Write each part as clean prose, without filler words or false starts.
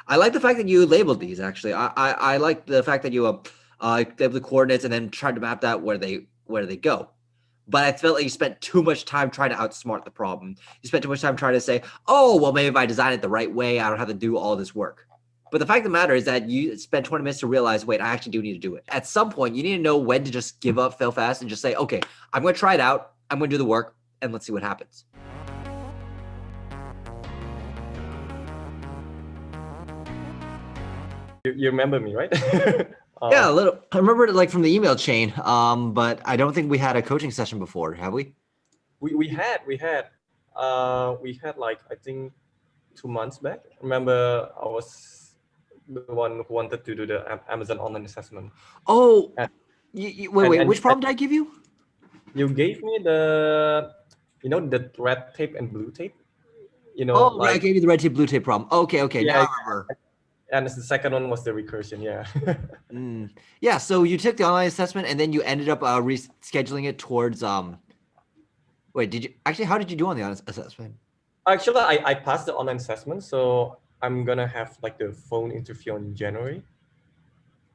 I like the fact that you labeled these. Actually, I like the fact that you gave the coordinates and then tried to map that where they go. But I felt like you spent too much time trying to outsmart the problem. You spent too much time trying to say, "Oh, well, maybe if I design it the right way, I don't have to do all this work." But the fact of the matter is that you spent 20 minutes to realize, wait, I actually do need to do it. At some point, you need to know when to just give up, fail fast, and just say, okay, I'm going to try it out. I'm going to do the work, and let's see what happens. You remember me, right? Yeah, a little. I remember it like from the email chain, but I don't think we had a coaching session before, have we? We had like I think 2 months back. Remember, I was the one who wanted to do the Amazon online assessment. Oh, And wait. and Which problem did I give you? you gave me the red tape and blue tape. Oh, right. I Like gave you the red tape, blue tape problem. Okay. Now yeah, I remember. and the second one was the recursion. Yeah. Yeah, so you took the online assessment and then you ended up rescheduling it towards wait, did you actually how did you do on the online assessment? Actually, I passed the online assessment, so I'm gonna have like the phone interview in January.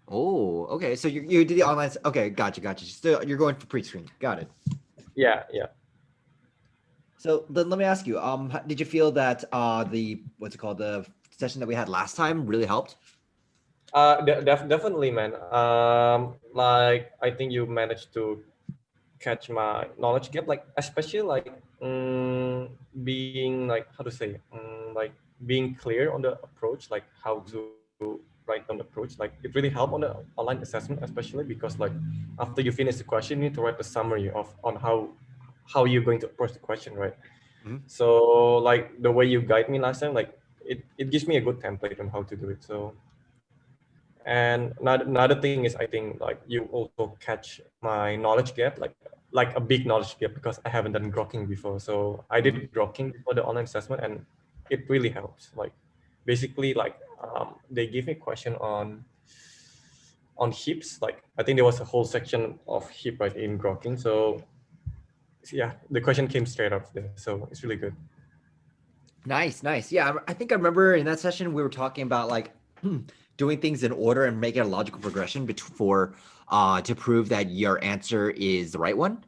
Oh, okay. So you did the online. Okay, gotcha. Still, you're going for pre-screen. Got it. Yeah. So then let me ask you, did you feel that the what's it called, the session that we had last time really helped? Definitely, man. Like I think you managed to catch my knowledge gap, like especially like being like how to say, like being clear on the approach, like how to write on the approach. Like it really helped on the online assessment, especially because like after you finish the question, you need to write the summary of on how you're going to approach the question, right? Mhm. So like the way you guide me last time, like it gives me a good template on how to do it. So and another thing is I think like you also catch my knowledge gap, like a big knowledge gap because I haven't done grokking before. So I Mhm. did grokking before the online assessment and it really helps. Like basically like they give me question on hips. Like I think there was a whole section of hip right in grokking. So yeah, the question came straight up there. So it's really good. Nice. Yeah, I think I remember in that session we were talking about like doing things in order and making a logical progression for to prove that your answer is the right one.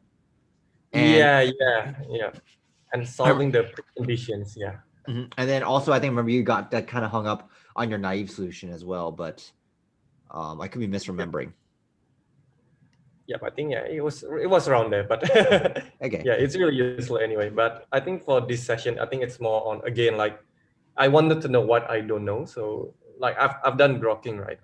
And Yeah. And I, solving the conditions. Yeah. and then also I think remember you got that kind of hung up on your naive solution as well, but I could be misremembering. Yeah, I think yeah, it was around there, but Okay. yeah, it's really useful anyway. But I think for this session, I think it's more on again like I wanted to know what I don't know. So like I've done grokking, right?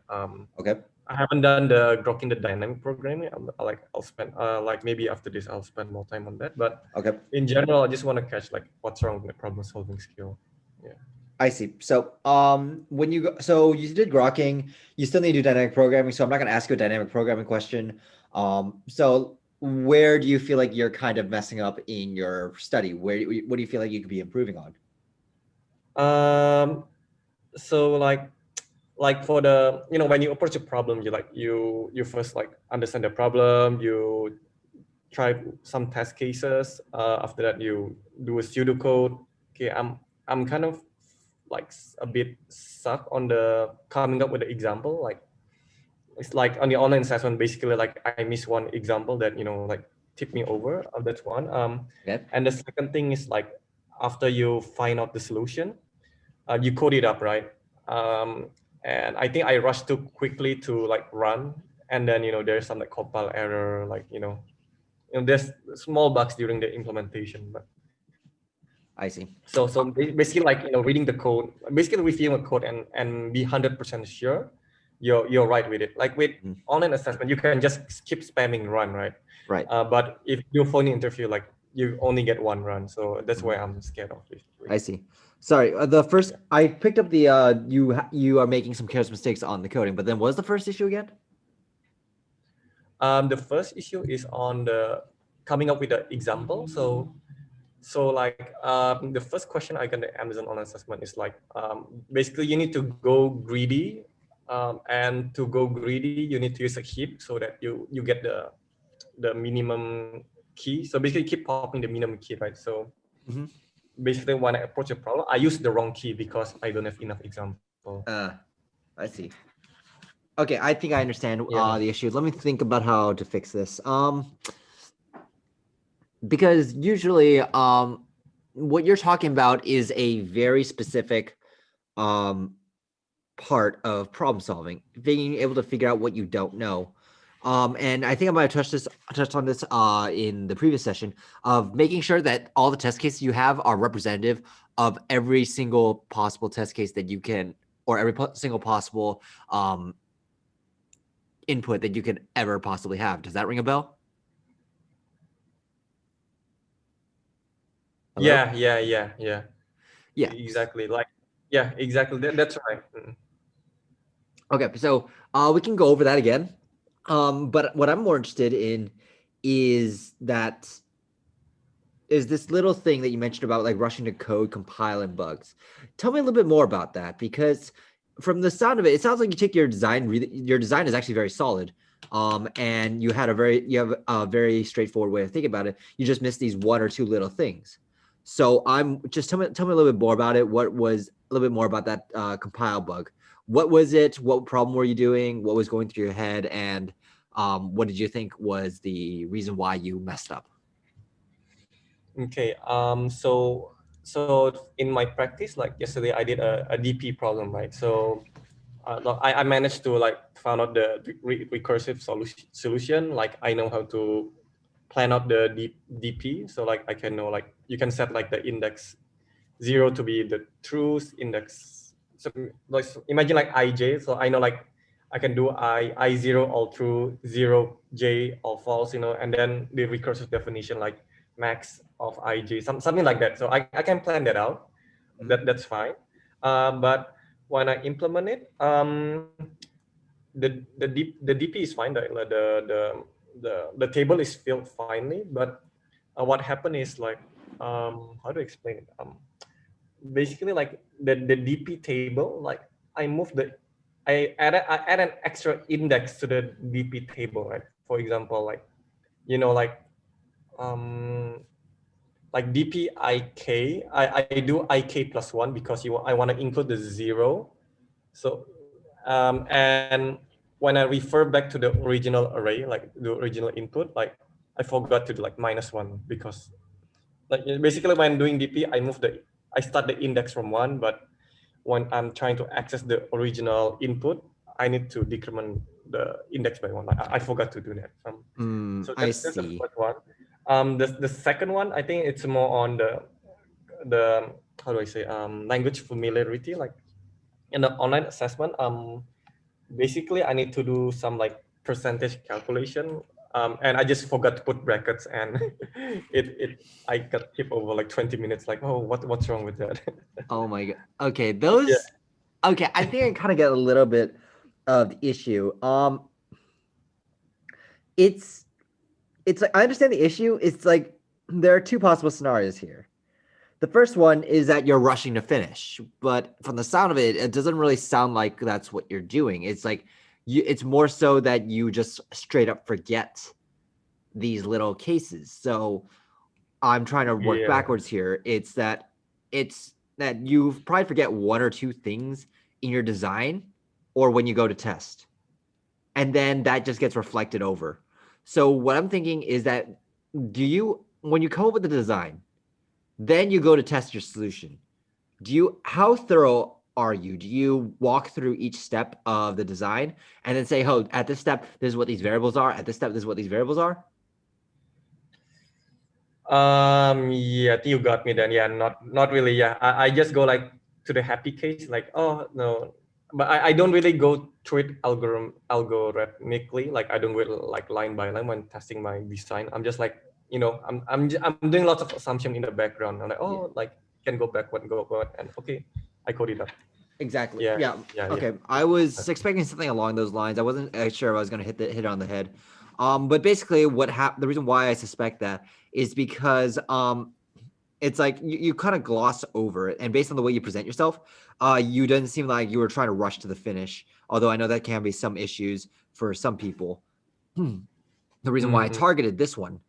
Okay. I haven't done the grokking the dynamic programming. I'll spend like maybe after this I'll spend more time on that. But Okay. in general, I just want to catch like what's wrong with the problem solving skill. Yeah. I see. So, when you so you did grokking, you still need to do dynamic programming. So I'm not going to ask you a dynamic programming question. So where do you feel like you're kind of messing up in your study? What do you feel like you could be improving on? Um. So like for the when you approach a problem, you first like understand the problem. You try some test cases. After that, you do a pseudocode. Okay, I'm kind of like a bit stuck on the coming up with the example. Like it's like on the online assessment, basically like I missed one example that like tipped me over. That's one. Okay. And the second thing is like after you find out the solution, you code it up, right? Um, and I think I rushed too quickly to like run, and then there's some like compile error, like there's small bugs during the implementation. But I see. so basically like reading the code, basically reviewing a code and be 100% sure you're right with it. Like with Mhm. online assessment, you can just keep spamming run, right? Right. But if you phone interview, like you only get one run, so that's why Mhm. I'm scared of I basically. see. Sorry. The first Yeah. I picked up the you are making some careless mistakes on the coding, but then what was the first issue again? The first issue is on the coming up with the example. So like the first question I got the Amazon online assessment is like basically you need to go greedy, and to go greedy you need to use a heap so that you get the minimum key. So basically keep popping the minimum key, right? So Mhm. basically when I approach a problem, I use the wrong key because I don't have enough example. I see. Okay, I think I understand Yeah. the issue. Let me think about how to fix this. Because usually, what you're talking about is a very specific um part of problem solving, being able to figure out what you don't know. And I think I might have touched on this in the previous session of making sure that all the test cases you have are representative of every single possible test case that you can, or every single possible input that you could ever possibly have. Does that ring a bell? Hello? Yeah. Yeah. Exactly. Like, yeah, exactly. That's right. Okay, so we can go over that again. But what I'm more interested in is that is this little thing that you mentioned about like rushing to code, compiling bugs. Tell me a little bit more about that, because from the sound of it, it sounds like you take your design. Your design is actually very solid, and you have a very straightforward way of thinking about it. You just missed these one or two little things. So I'm just tell me a little bit more about it. What was a little bit more about that compile bug? What was it? What problem were you doing? What was going through your head? And what did you think was the reason why you messed up? Okay. So in my practice, like yesterday, I did a DP problem, right? So I managed to like found out the recursive solution. Like I know how to plan out the DP. So like I can know like you can set like the index 0 to be the truth index. So like imagine like ij. So I know like I can do I0 all true, 0j all false, and then the recursive definition like max of ij, something like that. So I can plan that out. That's fine. But when I implement it, the DP is fine. The table is filled finely, but what happened is like how to explain it? Basically like the DP table, like I moved I add an extra index to the DP table, right? For example, like like um DP I do IK plus one because I want to include the zero. So and when I refer back to the original array, like the original input, like I forgot to do like -1 because like basically when doing DP, I start the index from one, but when I'm trying to access the original input, I need to decrement the index by one. I forgot to do that. So I that's the see. first one. The second one, I think it's more on the how do I say language familiarity. Like in the online assessment, basically I need to do some like percentage calculation, and I just forgot to put brackets, and it I got tipped over like 20 minutes. Like, oh, what's wrong with that? Oh my god. Okay, Yeah, those. Okay, I think I kind of get a little bit of the issue. It's it's like I understand the issue. It's like there are two possible scenarios here. The first one is that you're rushing to finish, but from the sound of it, it doesn't really sound like that's what you're doing. It's like it's more so that you just straight up forget these little cases. So I'm trying to work yeah, backwards here. It's that you probably forget one or two things in your design or when you go to test. And then that just gets reflected over. So what I'm thinking is that when you come up with the design, then you go to test your solution. How thorough are you? Do you walk through each step of the design and then say, oh, at this step, this is what these variables are. At this step, this is what these variables are? yeah, I think you got me then. Yeah, not really. Yeah, I just go like to the happy case, like, oh no, but I don't really go through it algorithmically. Like I don't go like line by line when testing my design. I'm just like, I'm doing lots of assumption in the background. I'm like, Yeah. oh, like can go backward, and okay, I code it up. Exactly. Yeah, Yeah. yeah. Okay. I was expecting something along those lines. I wasn't sure if I was going to hit it on the head. But basically, the reason why I suspect that is because it's like you kind of gloss over it, and based on the way you present yourself, you didn't seem like you were trying to rush to the finish. Although I know that can be some issues for some people. The reason why I Mm-hmm. targeted this one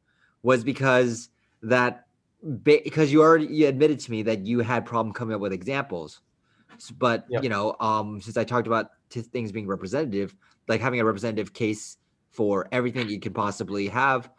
was because you admitted to me that you had problem coming up with examples. But Yeah. since I talked about things being representative, like having a representative case for everything you could possibly have,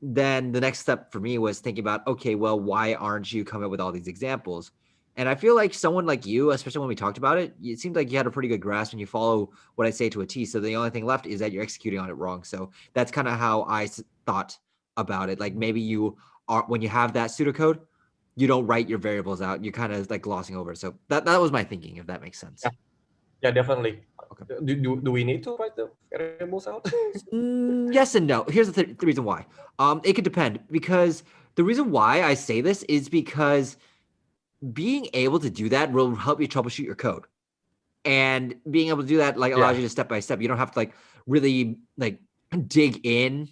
then the next step for me was thinking about, okay, well, why aren't you coming up with all these examples? And I feel like someone like you, especially when we talked about it, it seemed like you had a pretty good grasp and you follow what I say to a T. So the only thing left is that you're executing on it wrong. So that's kind of how I thought about it. Like maybe you are, when you have that pseudocode, you don't write your variables out. You're kind of like glossing over. So that was my thinking, if that makes sense. Yeah. Yeah, definitely. Okay. Do we need to write the variables out? Yes and no. Here's the reason why. It could depend, because the reason why I say this is because being able to do that will help you troubleshoot your code. And being able to do that like allows you to step by step. You don't have to like really like dig in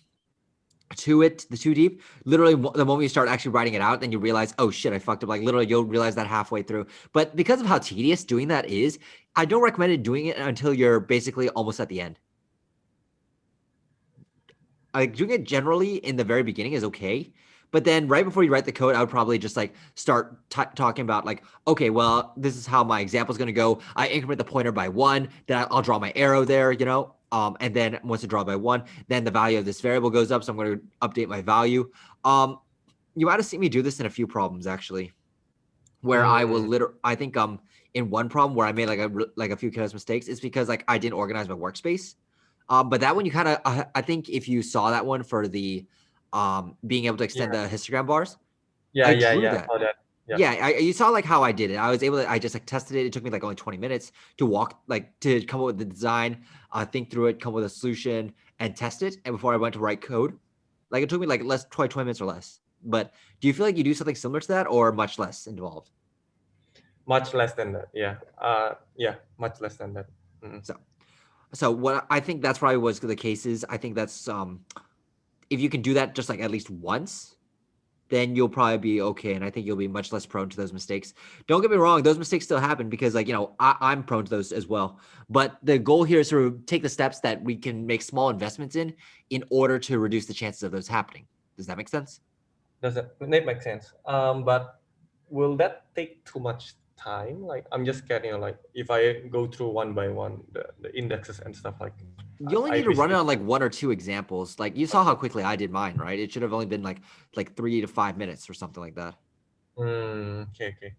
to it too deep. Literally, the moment you start actually writing it out, then you realize, oh shit, I fucked up. Like literally, you'll realize that halfway through. But because of how tedious doing that is, I don't recommend it doing it until you're basically almost at the end. Like doing it generally in the very beginning is okay, but then right before you write the code, I would probably just like start talking about like, okay, well, this is how my example is going to go. I increment the pointer by 1, then I'll draw my arrow there, and then once I draw by 1, then the value of this variable goes up, so I'm going to update my value. You might have seen me do this in a few problems actually, where I will I think in one problem where I made like a few careless mistakes, it's because like I didn't organize my workspace. But that one you kind of, I think if you saw that one for the being able to extend the histogram bars, Yeah, I yeah, drew yeah. that. All that. Yeah. Yeah, you saw like how I did it. I was able to, I just like tested it. It took me like only 20 minutes to to come up with the design, think through it, come up with a solution, and test it. And before I went to write code, like it took me like 20 minutes or less. But do you feel like you do something similar to that or much less involved? Much less than that. Yeah. Yeah. Much less than that. Mm. So what I think that's probably was the case is I think that's if you can do that just like at least once, then you'll probably be okay. And I think you'll be much less prone to those mistakes. Don't get me wrong, those mistakes still happen because like, I'm prone to those as well. But the goal here is to take the steps that we can make small investments in order to reduce the chances of those happening. Does that make sense? Does that make sense? But will that take too much time? Like, I'm just scared, like if I go through one by one the indexes and stuff, like You only I need to run it basically. on like 1 or 2 examples. Like you saw how quickly I did mine, right? It should have only been like 3 to 5 minutes or something like that. Okay, okay.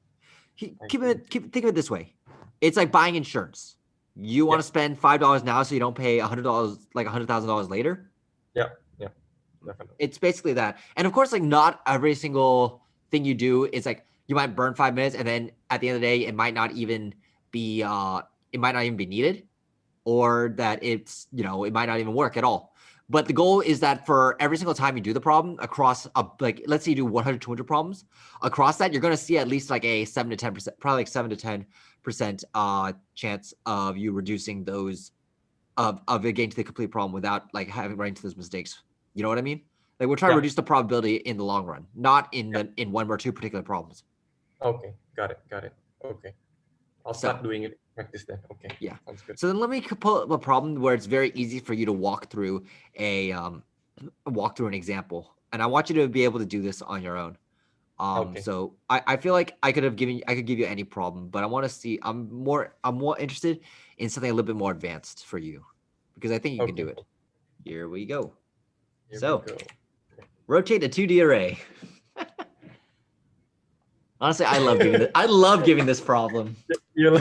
Think of it this way. It's like buying insurance. You want Yeah, to spend $5 now so you don't pay $100, like $100,000 later. yeah, yeah, definitely. It's basically that. And of course, like not every single thing you do is like you might burn 5 minutes, and then at the end of the day, it might not even be needed, or that it might not even work at all. But the goal is that for every single time you do the problem across like, let's say you do 100, 200 problems across that, you're going to see at least like a 7 to 10%, probably like 7 to 10% chance of you reducing those of it getting to the complete problem without like having run into those mistakes. You know what I mean? Like we're trying to Yeah, reduce the probability in the long run, not in yeah. in 1 or 2 particular problems. Okay, got it, got it. Okay, I'll So start doing it. Practice that. Okay, yeah. sounds good. So then let me pull up a problem where it's very easy for you to walk through an example, and I want you to be able to do this on your own. Okay, So I feel like I could give you any problem, but I want to see. I'm more interested in something a little bit more advanced for you, because I think you can do okay. it. Here we go. Here we So go. rotate a 2D array. Honestly, I love giving this problem. You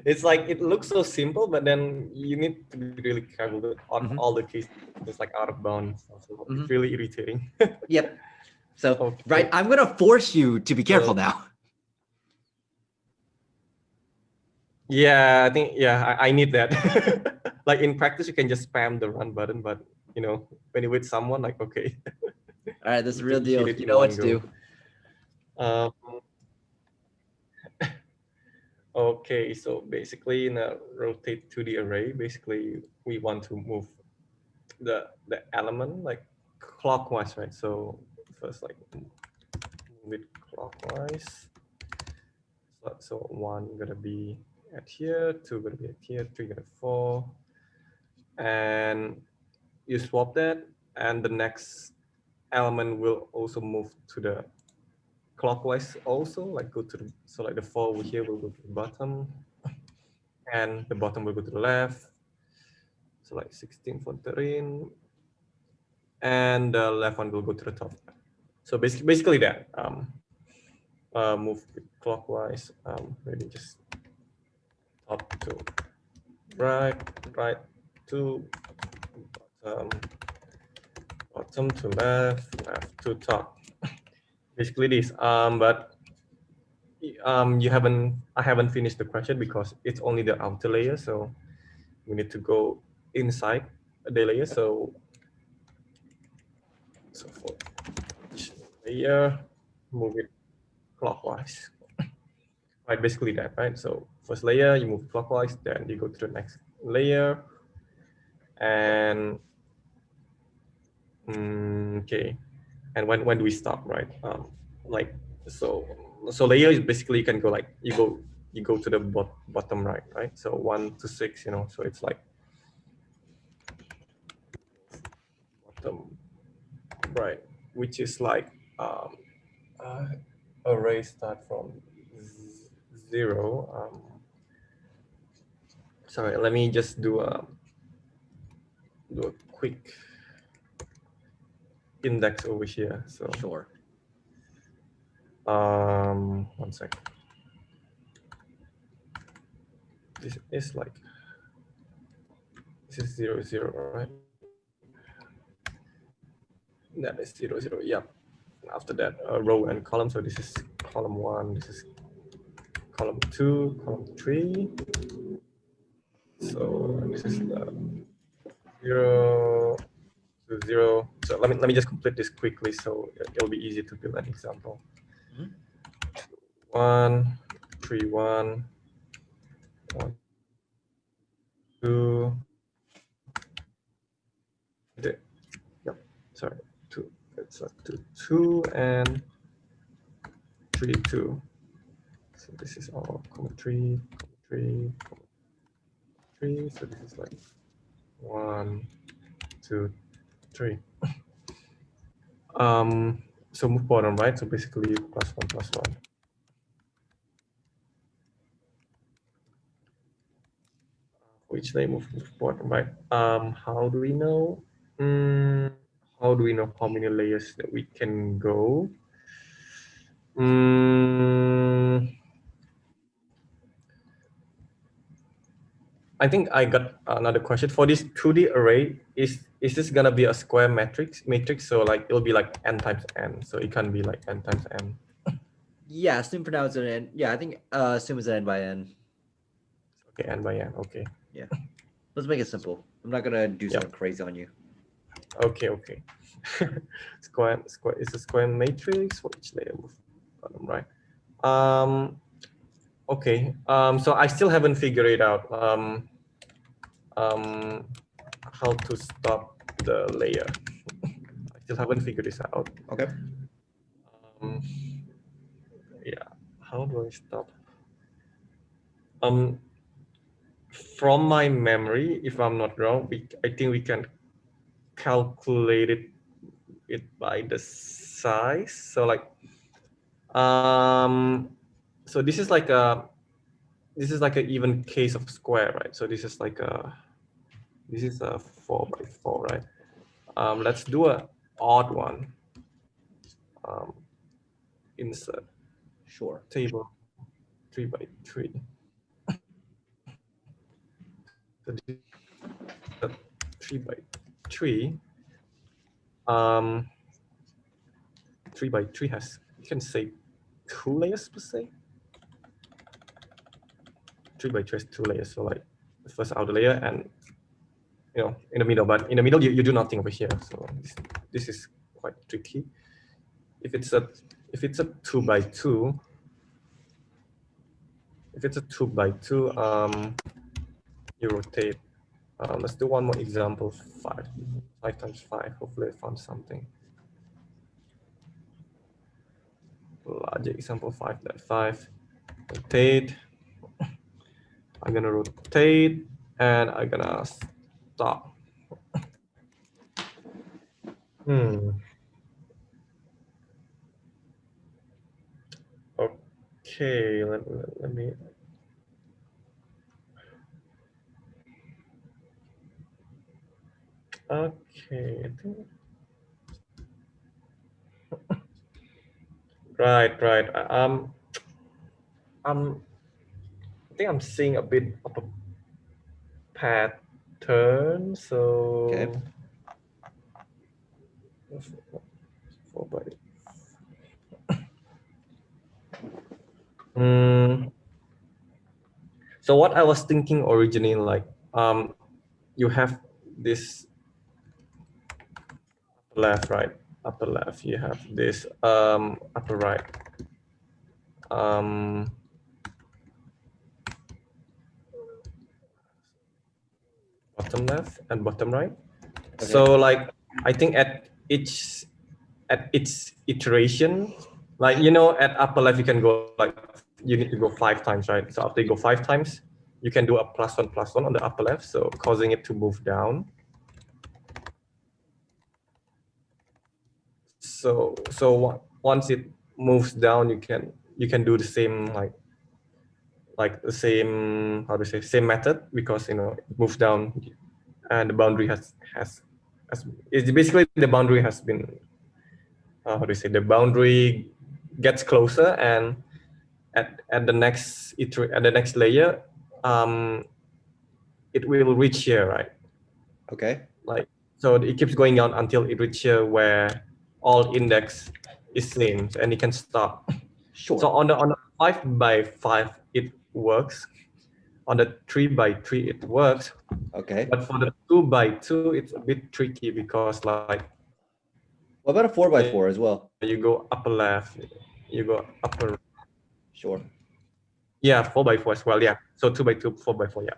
it's like it looks so simple, but then you need to be really careful on Mhm. all the cases. It's like out of bounds. So it's Mhm. really irritating. Yep. So right, Okay. I'm gonna force you to be careful now. Yeah, I think I need that. Like in practice, you can just spam the run button, but when you're with someone, like okay, All right, this is you the need to real hit deal. it You in know what one to go. do. Um, okay, so basically in a rotate to the array, basically we want to move the element like clockwise, right? So first like move it clockwise. So one gonna be at here, two gonna be at here, three gonna four, and you swap that, and the next element will also move to the clockwise also, like go to the, so like the 4 over here will go to the bottom, and the bottom will go to the left. So like 16 for 13, and the left one will go to the top. So basically that. Move clockwise. Maybe just top to right, right to bottom, bottom to left, left to top. Basically this. But I haven't finished the question because it's only the outer layer, so we need to go inside the layer. So for each layer, move it clockwise. Right, basically that, right? So first layer, you move clockwise, then you go to the next layer, and okay. And when do we stop, right? Like so layer is basically you can go like you go to the bottom right? So 1 to 6, you know. So it's like bottom right, which is like array start from 0. Sorry, let me just do a quick index over here. So Sure. 1 second. This is like this is 0 0, right? That is 0 0. Yeah. After that, row and column. So this is column 1. This is column 2, column 3. So this is 0 to 0. So let me just complete this quickly, so it'll be easy to build an example. 1 3 1 1 2. Yep. Sorry, 2. It's 2 2 and 3 2. So this is all comma 3 3 3. So this is like 1 2 3. So move bottom right. So basically +1 +1. For each layer, move bottom right. How do we know? How do we know how many layers that we can go? I think I got another question for this 2D array. Is this gonna be a square matrix? So like it'll be like n times n. So it can be like n times n. Yeah, assume for now it's an n. Yeah, I think assume it's an n by n. Okay, n by n. Okay. Yeah. Let's make it simple. I'm not gonna do something crazy on you. Okay. Square is a square matrix for each layer. Move bottom right. Okay. So I still haven't figured it out. How to stop the layer. I still haven't figured this out. Okay. Yeah. How do I stop? From my memory, if I'm not wrong, I think we can calculate it by the size. So like, so this is like an even case of square, right? So this is like a 4 by 4, right? Let's do a odd one. Insert. Sure. Table 3 by 3. So this is a 3 by 3. 3 by 3 has, you can say 2 layers per se. 3 by 3 has 2 layers. So like the first outer layer and in the middle, but in the middle you do nothing over here. So this is quite tricky. If it's a 2 by 2, you rotate. Let's do one more example. 5 times 5. Hopefully I found something. Larger example 5.5. Rotate. I'm gonna rotate and I'm gonna stop. Okay, let me. Okay, I think. Right. Um, I think I'm seeing a bit of a pattern. So. Okay. 4 by. Mm, so what I was thinking originally, like, you have this left, right, upper left. You have this upper right. Bottom left and bottom right. Okay. So like I think at its iteration, like at upper left you can go like you need to go 5 times, right? So after you go 5 times, you can do a +1 on the upper left, so causing it to move down. So once it moves down, you can do the same like the same, how to say, same method, because it moves down and the boundary has it's basically the boundary has been how do you say, the boundary gets closer, and at the next layer it will reach here, right? Okay. Like, so it keeps going down until it reaches here where all index is same, and it can stop. Sure. So on the 5 by 5 it works, on the 3 by 3 it works, Okay. but for the 2 by 2 it's a bit tricky, because like What about a 4 by 4 as well? you go upper left, you go upper, Sure. yeah, 4 by 4 as well, yeah. So 2 by 2, 4 by 4, yeah,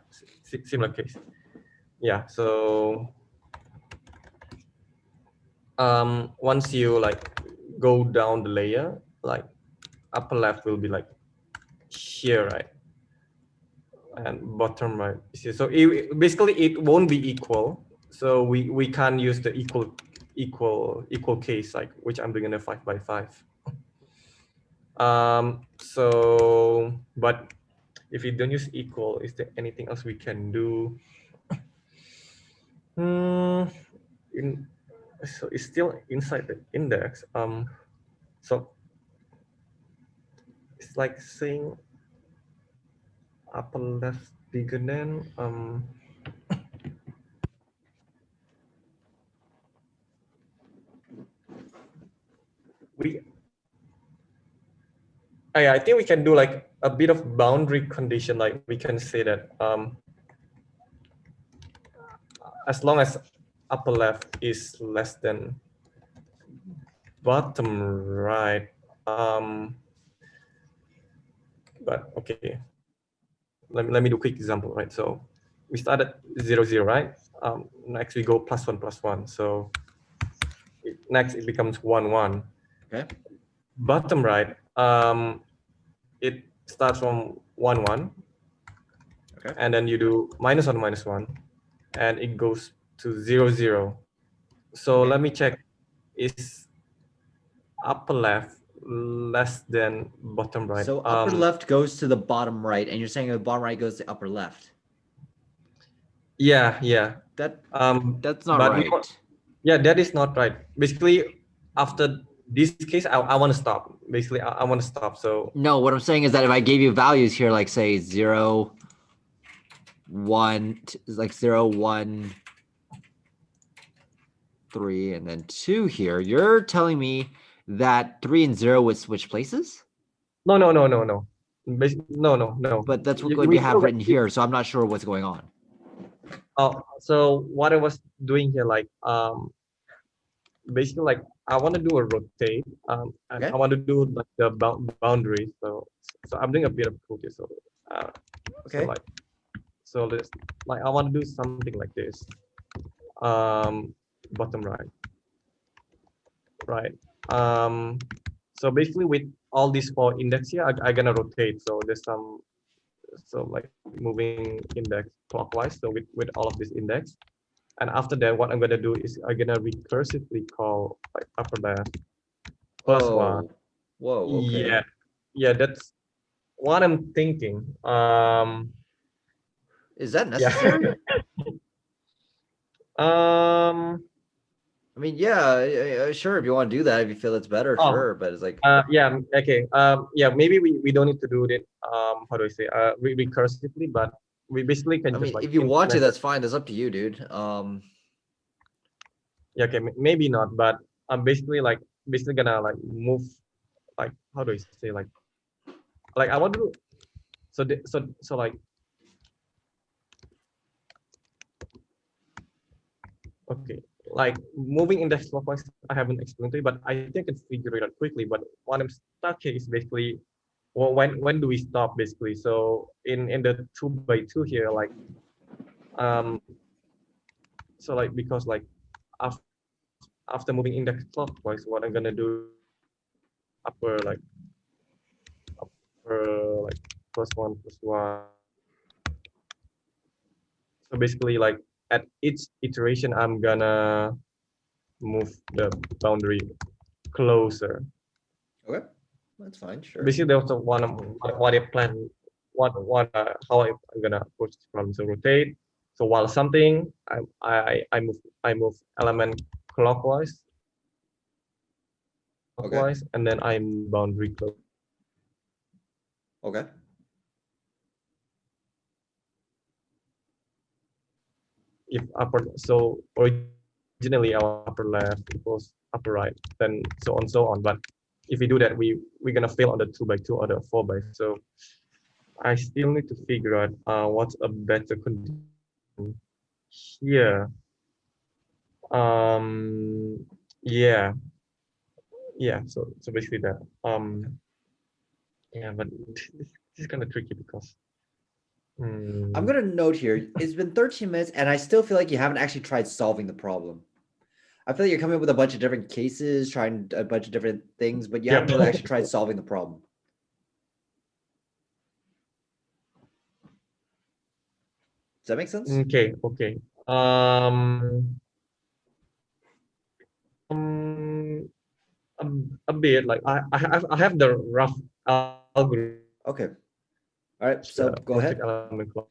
similar case, yeah. So once you like go down the layer, like upper left will be like here, right, and bottom right is here. So basically it won't be equal, so we can't use the equal case, like which I'm doing in a 5 by 5. So but if we don't use equal, is there anything else we can do? So it's still inside the index. So it's like saying upper left bigger than we I think we can do like a bit of boundary condition, like we can say that as long as upper left is less than bottom right, but okay, let me do a quick example, right? So we start at 0 0, right? Next we go +1 +1, so next it becomes 1 1. Okay. Bottom right, it starts from 1 1, Okay. and then you do -1 -1, and it goes to 0 0. So Okay. let me check, is upper left less than bottom right? So upper left goes to the bottom right, and you're saying the bottom right goes to upper left. Yeah. That's not but right. yeah, that is not right. Basically, after this case, I want to stop. Basically, I want to stop. So No, what I'm saying is that if I gave you values here, like say 0, 1, like 0, 1, 3, and then 2 here, you're telling me that 3 and 0 would switch places? no. No. But that's what We you still have written here, so I'm not sure what's going on. so what I was doing here, like basically, like I want to do a rotate, and Okay. I want to do like the boundary. So I'm doing a bit of code here. So Okay. so let's, like I want to do something like this. Bottom right. So basically with all these 4 index here, I'm gonna rotate. So there's some, so like moving index clockwise. So with all of this index, and after that, what I'm gonna do is I'm gonna recursively call like upper left +1. Whoa. Okay. Yeah, that's what I'm thinking, Is that yeah. necessary? I mean, yeah, sure. If you want to do that, if you feel it's better, Oh, sure. But it's like, yeah, okay. Yeah, maybe we don't need to do it. How do I say? Recursively, but we basically can I just mean, like if you want to, implement it. that's fine. That's up to you, dude. Yeah, okay, maybe not, but I'm basically gonna like move, like how do I say, like I want to, so like, okay, like moving index clockwise, I haven't explained to you, but I think I can figure it out quickly. But what I'm stuck here is basically, well, when do we stop basically? So in the 2x2 here, like um so like, because like after moving index clockwise, what I'm gonna do is like upper like +1 +1. So basically, like at each iteration, I'm gonna move the boundary closer. Okay, that's fine. Sure. Basically, that's what I plan, how I'm gonna approach this problem. So rotate. So while something, I move element clockwise, Okay. and then I'm boundary close. Okay. If upper, so originally our upper left equals upper right, then so on. But if we do that, we're gonna fail on the 2x2 or the 4x. So I still need to figure out what's a better condition here. Yeah, yeah. So basically that. Yeah, but this is kind of tricky because. I'm gonna note here. It's been 13 minutes, and I still feel like you haven't actually tried solving the problem. I feel like you're coming up with a bunch of different cases, trying a bunch of different things, but you Yep. haven't really actually tried solving the problem. Does that make sense? Okay. Okay. Um. Um. A bit like I have the rough algorithm. Okay. All right. The So go rotate ahead. element clock.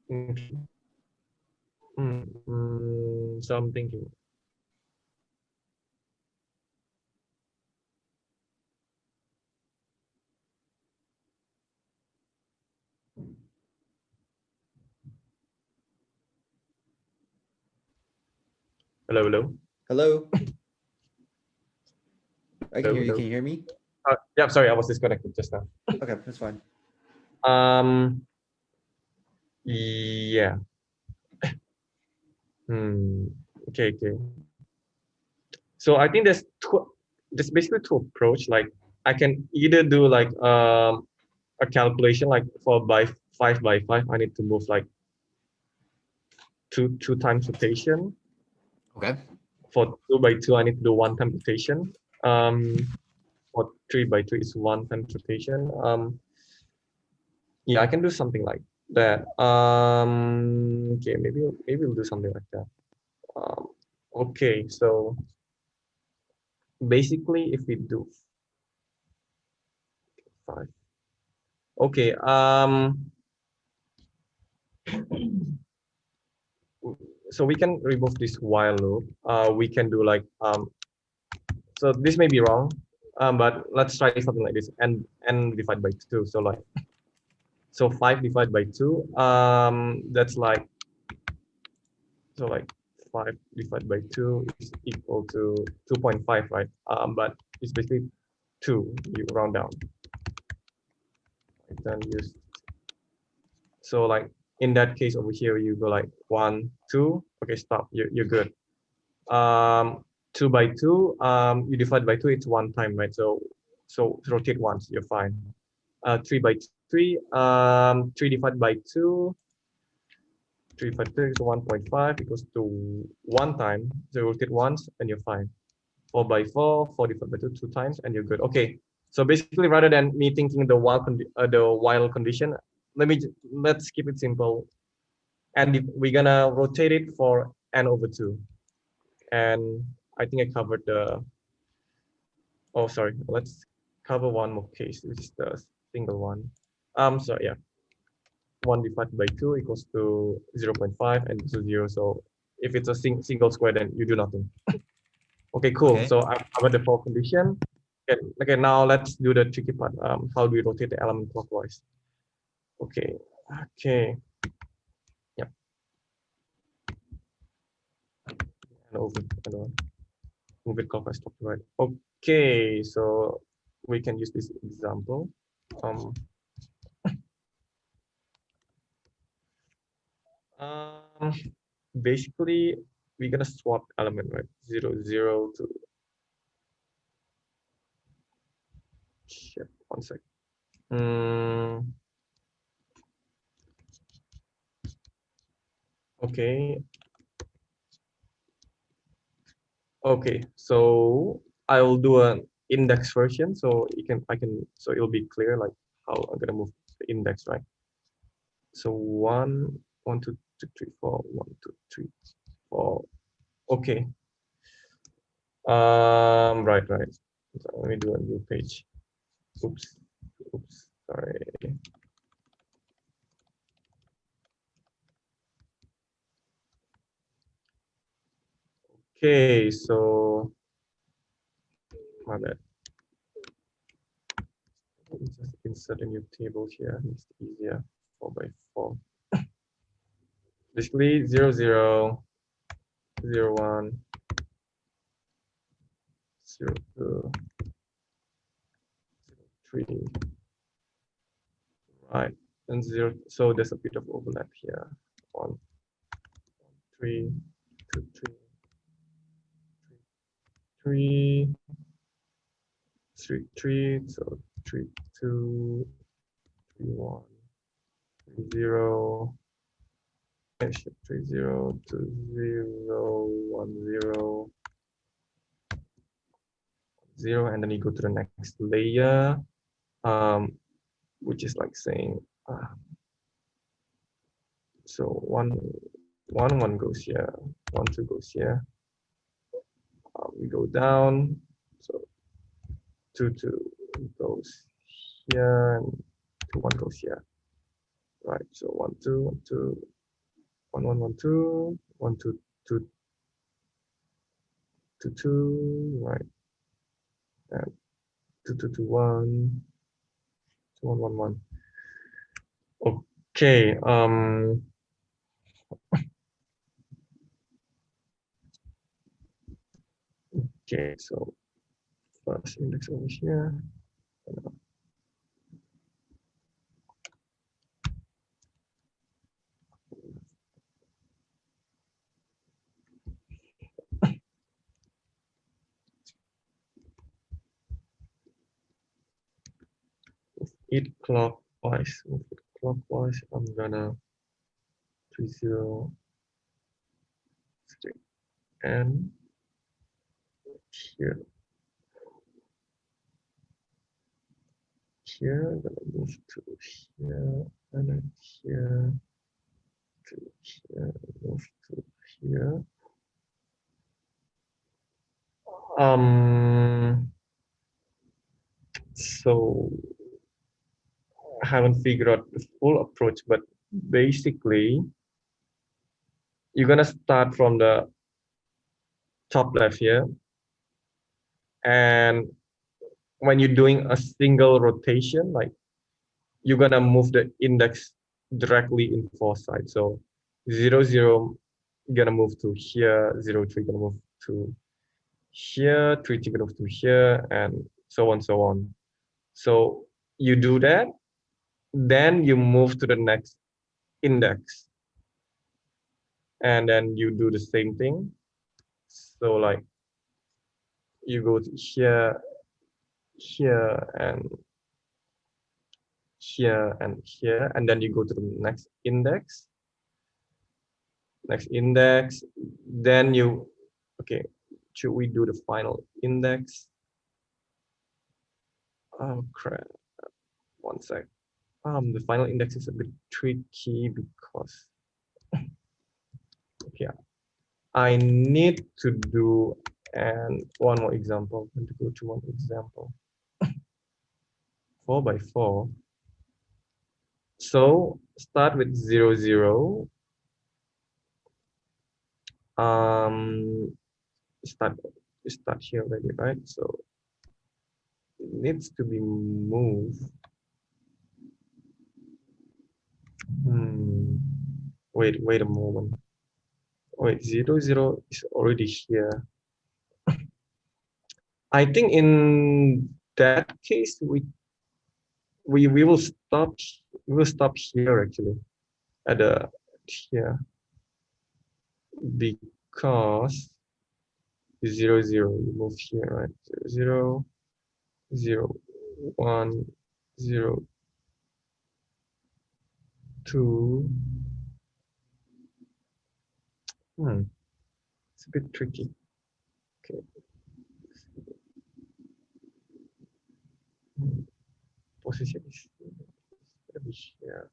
Okay. So I'm thinking. Hello, hello, Hello. I can hello, hear you. hello. Can you hear me? Yeah, sorry, I was disconnected just now. Okay, that's fine. Um, yeah. Hmm. Okay, okay. So I think there's basically two approach. Like I can either do like a calculation like for by 5x5, I need to move like two times rotation. Okay. For 2x2, I need to do one time rotation. For 3x3 is one time rotation. Yeah, I can do something like that. Okay, maybe we'll do something like that. Okay, so basically, if we do 5, okay. So we can remove this while loop. We can do like so this may be wrong, but let's try something like this. N divided by 2. So like, so 5 divided by 2. That's like, so like 5 divided by 2 is equal to 2.5, right? But it's basically 2. You round down. Then use. So like in that case over here, you go like 1, 2. Okay, stop. You're good. 2x2. You divide by 2. It's one time, right? So rotate once. You're fine. 3x3. 3 divided by 2. 3 divided by 2 is 1.5 equals to one time. So rotate once and you're fine. 4x4. 4 divided by 2 two times and you're good. Okay. So basically, rather than me thinking the while condition, let's keep it simple. And we're gonna rotate it for n over 2. And I think I covered the, oh, sorry, let's cover one more case, which is the single one. So yeah, 1 divided by 2 equals to 0.5 and to 0. So if it's a single square, then you do nothing. Okay, cool. Okay. So I've covered the for condition. Okay, now let's do the tricky part. How do we rotate the element clockwise? Okay, okay. Yep. And over and move it clockwise top to right. Okay, so we can use this example. Um, Basically, we're gonna swap element, right? 0, 0 to, shit, 1 sec. Okay. Okay, so I'll do an index version, so so it'll be clear like how I'm gonna move the index, right? So 1, 1, 2, 3, 4, 1, 2, 3, 4. Okay. Right. So let me do a new page. Oops, sorry. Okay, so my bad. Just insert a new table here. It's easier. 4 by 4. Basically 0, 0, 0, 1, 0, 2, 0, 3. Right, and 0. So there's a bit of overlap here. 1, 3, 2, 3, 3, 3, 3. So 3, 2, 3, 1, 3, 0. 3, 0, 2, 0, 1, 0, 0, and then you go to the next layer, which is like saying, so 1, 1, 1 goes here, 1, 2 goes here. We go down, so 2, 2 goes here, and 2, 1 goes here. Right, so 1, 2, 1, 2, 1, 1, 1, 2, 1, 2, 2, 2, 2, right, and 2, 2, 2, 1, 2, 1, 1, 1. Okay, okay, so first index over here. It clockwise. Move it clockwise. I'm gonna 3, 0, 3, and here. Here, I'm gonna move to here, and then here to here, move to here. So I haven't figured out the full approach, but basically you're gonna start from the top left here, and when you're doing a single rotation, like you're gonna move the index directly in foresight. So 0, 0 gonna move to here, 0, 3 gonna move to here, 3, 3 gonna move to here, and so on, so on. So you do that, then you move to the next index, and then you do the same thing. So like you go to here, here, and here, and here, and then you go to the next index, then you, okay, should we do the final index? Oh crap, 1 sec. The final index is a bit tricky because, okay, I need to do and one more example. I'm going to go to one example. 4 by 4. So start with 0, 0. Start here already, right? So it needs to be moved. Wait a moment. Wait, 0, 0 is already here. I think in that case we will stop here actually at the here because 0, 0 you move here, right? 0, 0, 1, 0, 2. It's a bit tricky. Okay. Position is gonna be here.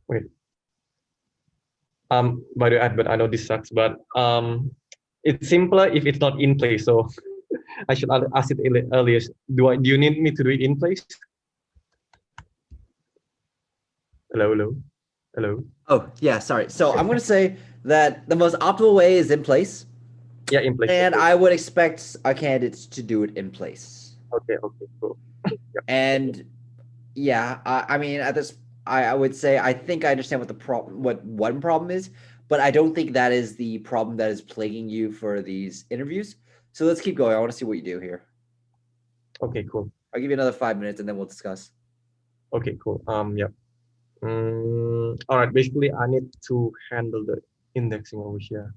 Wait. By the way, but I know this sucks, but it's simpler if it's not in place. So I should ask it earlier. Do you need me to do it in place? Hello. Oh, yeah, sorry. So I'm going to say that the most optimal way is in place. Yeah, in place. And I would expect our candidates to do it in place. Okay, cool. Yep. And yeah, I mean, at this, I would say I think I understand what one problem is, but I don't think that is the problem that is plaguing you for these interviews. So let's keep going. I want to see what you do here. Okay, cool. I'll give you another 5 minutes and then we'll discuss. Okay, cool. Yep. All right. Basically, I need to handle the indexing over here.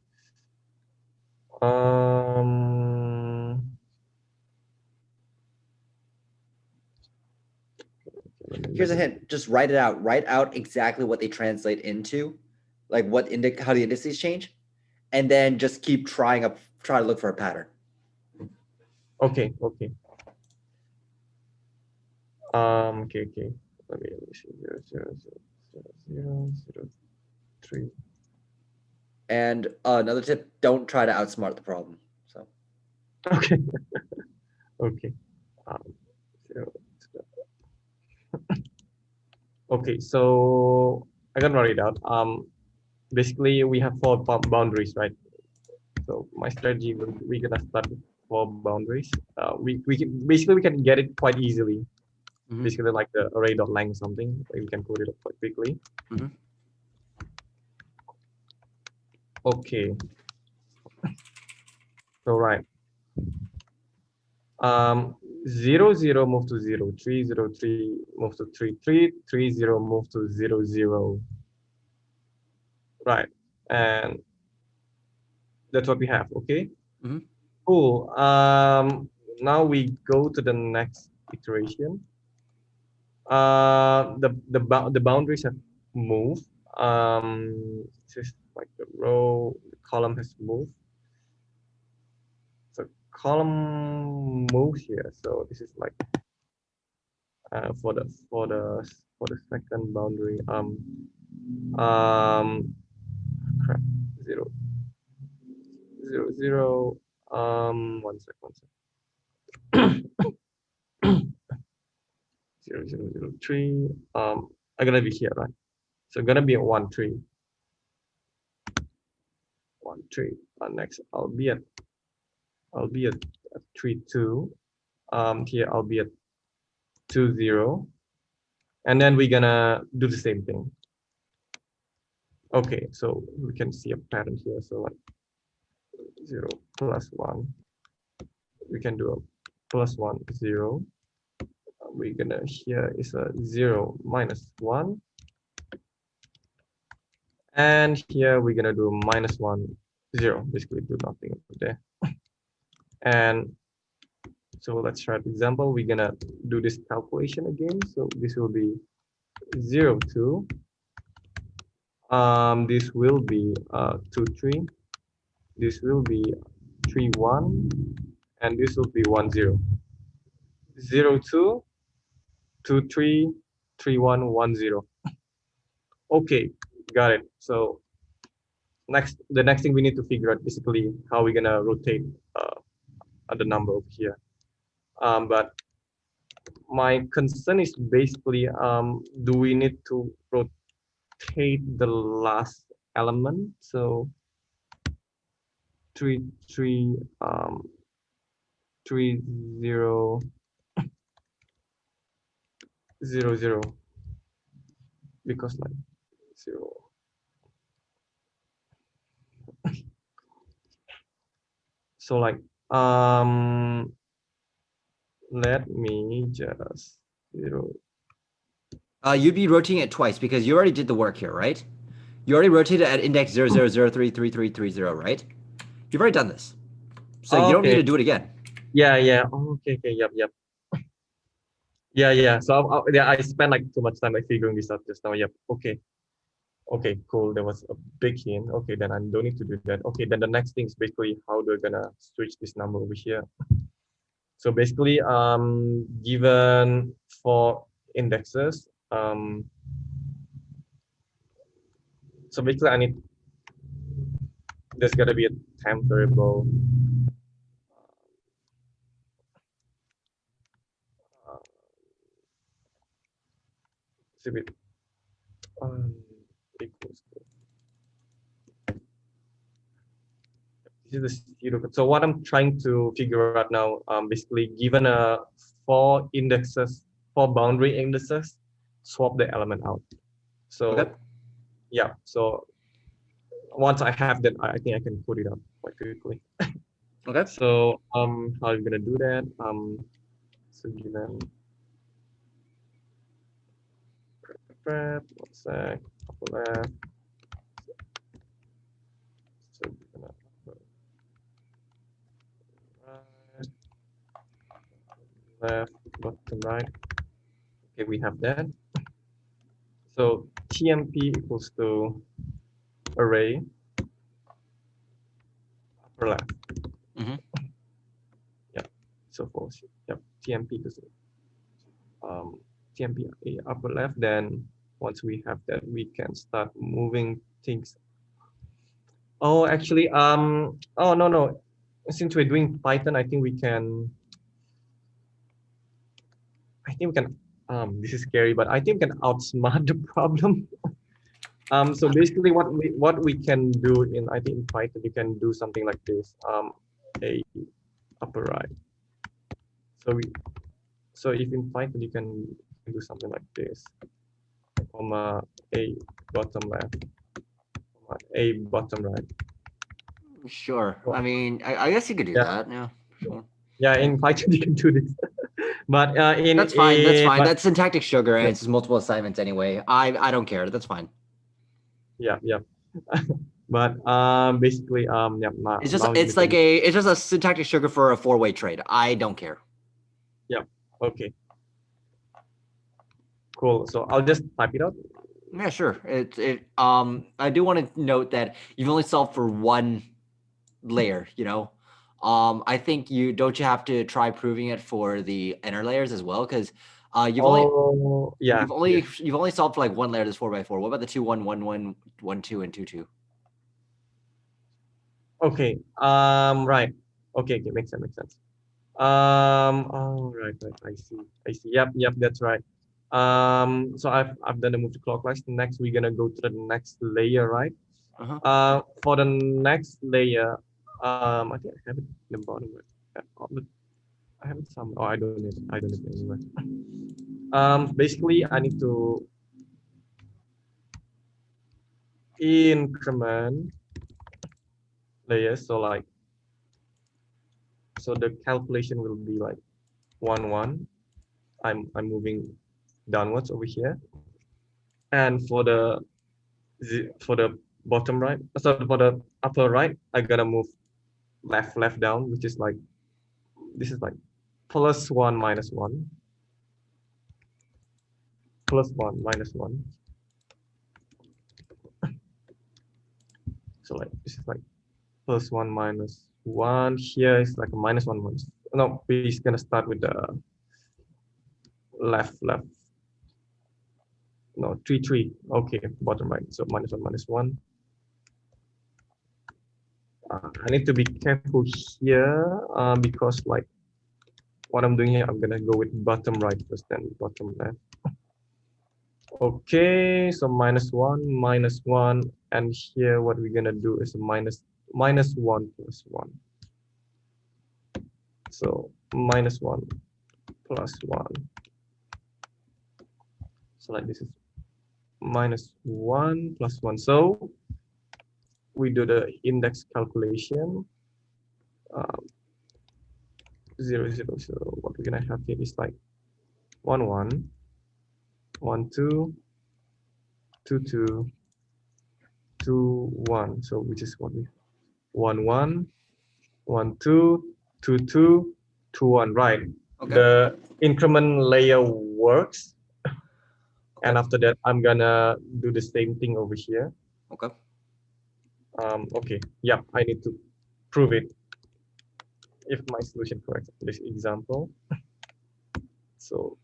Here's a hint. Just write it out. Write out exactly what they translate into, like how the indices change, and then just keep try to look for a pattern. Okay. Okay. Let me see. 0, 3. And another tip: don't try to outsmart the problem. So. Okay. Okay. 0. Okay, so I can write it out. Basically we have 4 boundaries, right? So my strategy, we're gonna start with 4 boundaries. We can get it quite easily. Basically like the array.length or something. We can code it up quite quickly. Okay. So right. 0, 0 move to 0, 3, 0, 3 move to 3, 3, 3, 0 move to 0, 0. Right. And that's what we have. Okay. Cool. Now we go to the next iteration. The boundaries have moved. Just like the column has moved. So column moves here. So this is like for the second boundary. Crap. 0, 0, 0. 1 sec. 0, 0, 0, 3. I'm gonna be here, right? So I'm gonna be at 1, 3. 1, 3. Next, I'll be at 3, 2. Here I'll be at 2, 0. And then we're gonna do the same thing. Okay, so we can see a pattern here. So like 0 plus 1. We can do a plus 1, 0. We're gonna here is a 0 minus 1. And here we're gonna do minus 1, 0. Basically do nothing over there. And so let's try an example. We're gonna do this calculation again. So this will be 0, 2. This will be 2, 3. This will be 3, 1. And this will be 1, 0. 02 23 3110. Okay, got it. So the next thing we need to figure out basically how we're gonna rotate the number over here. But my concern is basically, do we need to rotate the last element? So 3 3 3 0 0 0, because like 0. So like let me just 0. You'd be rotating it twice because you already did the work here, right? You already rotated at index 00033330, right? You've already done this. So you don't need Okay. to do it again. Yeah, yeah. Okay, okay, yep. Yeah, yeah. So yeah, I spent like too much time like figuring this out just now. Yep. Okay. Okay, cool. There was a big hint. Okay, then I don't need to do that. Okay, then the next thing is basically how we're gonna switch this number over here. So basically, given four indexes, so basically I need, there's gotta be a temp variable. Uh, so it equals to, this is the zero. So what I'm trying to figure out now, basically given a four indexes, four boundary indexes, swap the element out. So Okay. yeah, so once I have that, I think I can put it up quite quickly. Okay. So how are you gonna do that? So given prep, one sec, upper left. So given upper right, left, bottom right. Okay, we have that. So TMP equals to array upper left. Mm-hmm. Yeah. So for yep, TMP equals to TMP upper left. Then once we have that, we can start moving things. Oh, actually, oh no. Since we're doing Python, I think we can. This is scary, but I think we can outsmart the problem. So basically, what we can do in, I think in Python, you can do something like this. A upper right. So if in Python you can do something like this, comma a bottom left, comma a bottom right. Sure. So, I mean, I guess you could do yeah, that. Yeah. Sure. yeah. In Python you can do this, but That's fine. That's fine. but That's syntactic sugar, and yeah, it's just multiple assignments anyway. I don't care. That's fine. yeah. But basically yeah. It's just Now we're it's gonna like do, a it's just a syntactic sugar for a four-way trade. I don't care. yeah. Okay, cool. So I'll just type it out. Yeah, sure. I do want to note that you've only solved for one layer, you know. I think you have to try proving it for the inner layers as well, because you've only Oh, yeah, you've yeah. only you've only solved for like one layer that's 4x4. What about the 2 1 1 1 1 2 and 2 2? Okay. Right. Okay. Okay. Makes sense. Makes sense. Oh, right. Right. I see. I see. Yep. Yep. That's right. So I've done the move to clockwise. Next, we're gonna go to the next layer, right? Uh-huh. For the next layer, I think I have it in the bottom right. But I have it some. Oh, I don't need. I don't need it anywhere. Basically, I need to increment layers. So like, so the calculation will be like 1 1. I'm moving downwards over here, and for the bottom right, so for the upper right, I gotta move left down, which is like, this is like +1 -1, +1 -1. So like this is like +1 -1. Here is like a -1 1. No, we're gonna start with the left. No, 3, 3. Okay, bottom right. So -1. I need to be careful here because like what I'm doing here, I'm gonna go with bottom right first, then bottom left. Okay, so -1, and here what we're gonna do is -1 plus 1. So -1 plus 1. So like this is -1 plus 1. So we do the index calculation. 0, 0, 0. What we're gonna have here is like 1, 1, 1, 2, 2, 2, 2, 1. So which is what we 1, 1, 1, 2, 2, 2, 2, 1. Right. Okay. The increment layer works. Okay. And after that, I'm gonna do the same thing over here. Okay. Okay. Yeah, I need to prove it if my solution correct in this example. So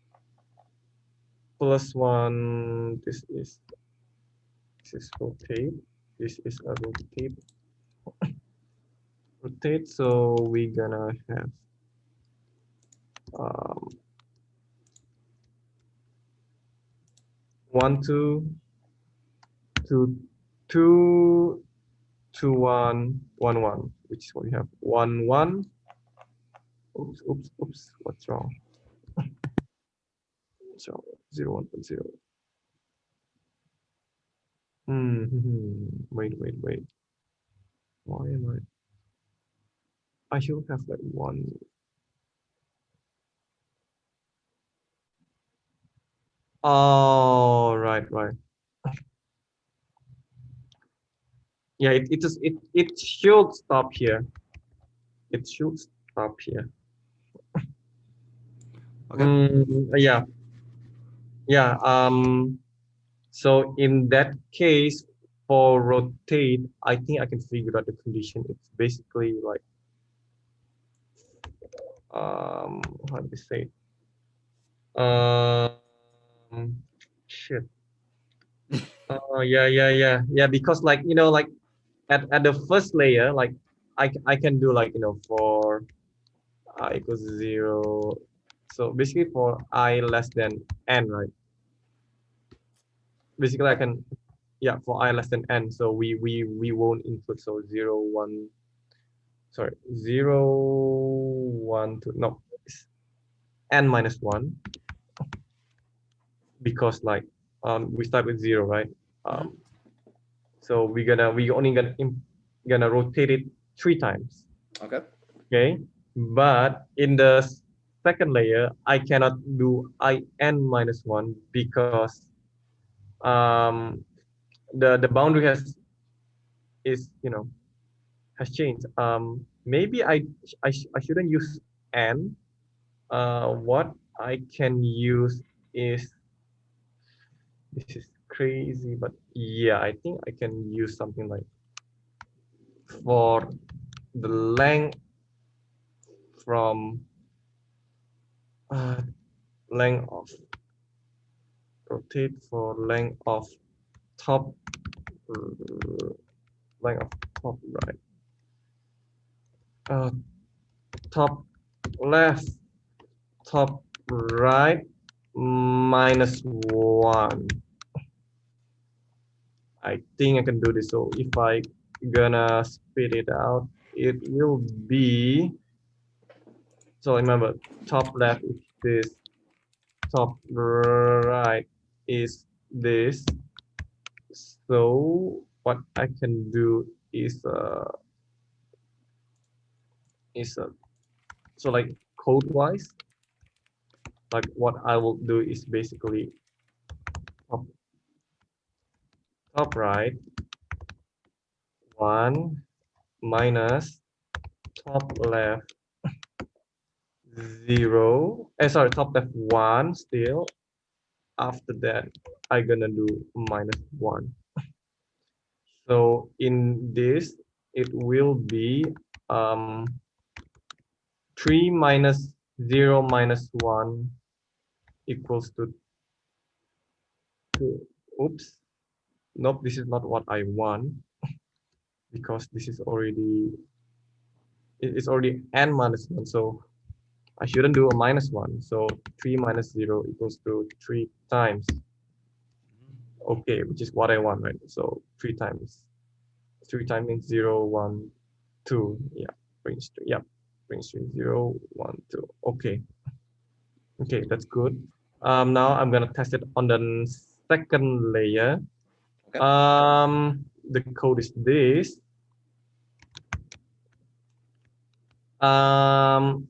+1, this is rotate. This is a rotate. Rotate. So we're gonna have 1, 2, 2, 2, 2, 1, 1, 1, which is what we have. 1, 1. Oops. What's wrong? So 0, 1, 0. Wait. Why am I should have like 1. Oh, right. Yeah, it should stop here. It should stop here. Okay. Yeah. So in that case, for rotate, I think I can figure out the condition. It's basically like how do we say it? Shit. Yeah. Because like like at the first layer, like I can do like for I equals 0. So basically for I less than n, right? Basically I can for I less than n. So we won't include 0, 1. Sorry, 0, 1, 2. No, it's n minus 1 because like we start with 0, right? So we only gonna rotate it 3 times. Okay, but in the second layer I cannot do in minus 1 because the boundary has changed. Maybe I shouldn't use n. What I can use is, this is crazy, but yeah, I think I can use something like for the length from length of rotate for length of top right, top left, top right minus 1. I think I can do this. So if I gonna spit it out, it will be, so remember, top left is this, top right is this. So what I can do is so like code wise, like what I will do is basically top right 1 minus top left 0. Sorry, top left 1 still. After that, I'm gonna do minus 1. So in this, it will be 3 minus 0 minus 1 equals to 2. Oops. Nope, this is not what I want because this is already, it's already n minus 1. So I shouldn't do a minus 1. So 3 minus 0 equals to 3 times. Okay, which is what I want, right? So 3 times. 3 times means 0, 1, 2. Yeah, brings 3. Yeah, brings 3, 0, 1, 2. Okay. Okay, that's good. Now I'm gonna test it on the second layer. Okay. The code is this. And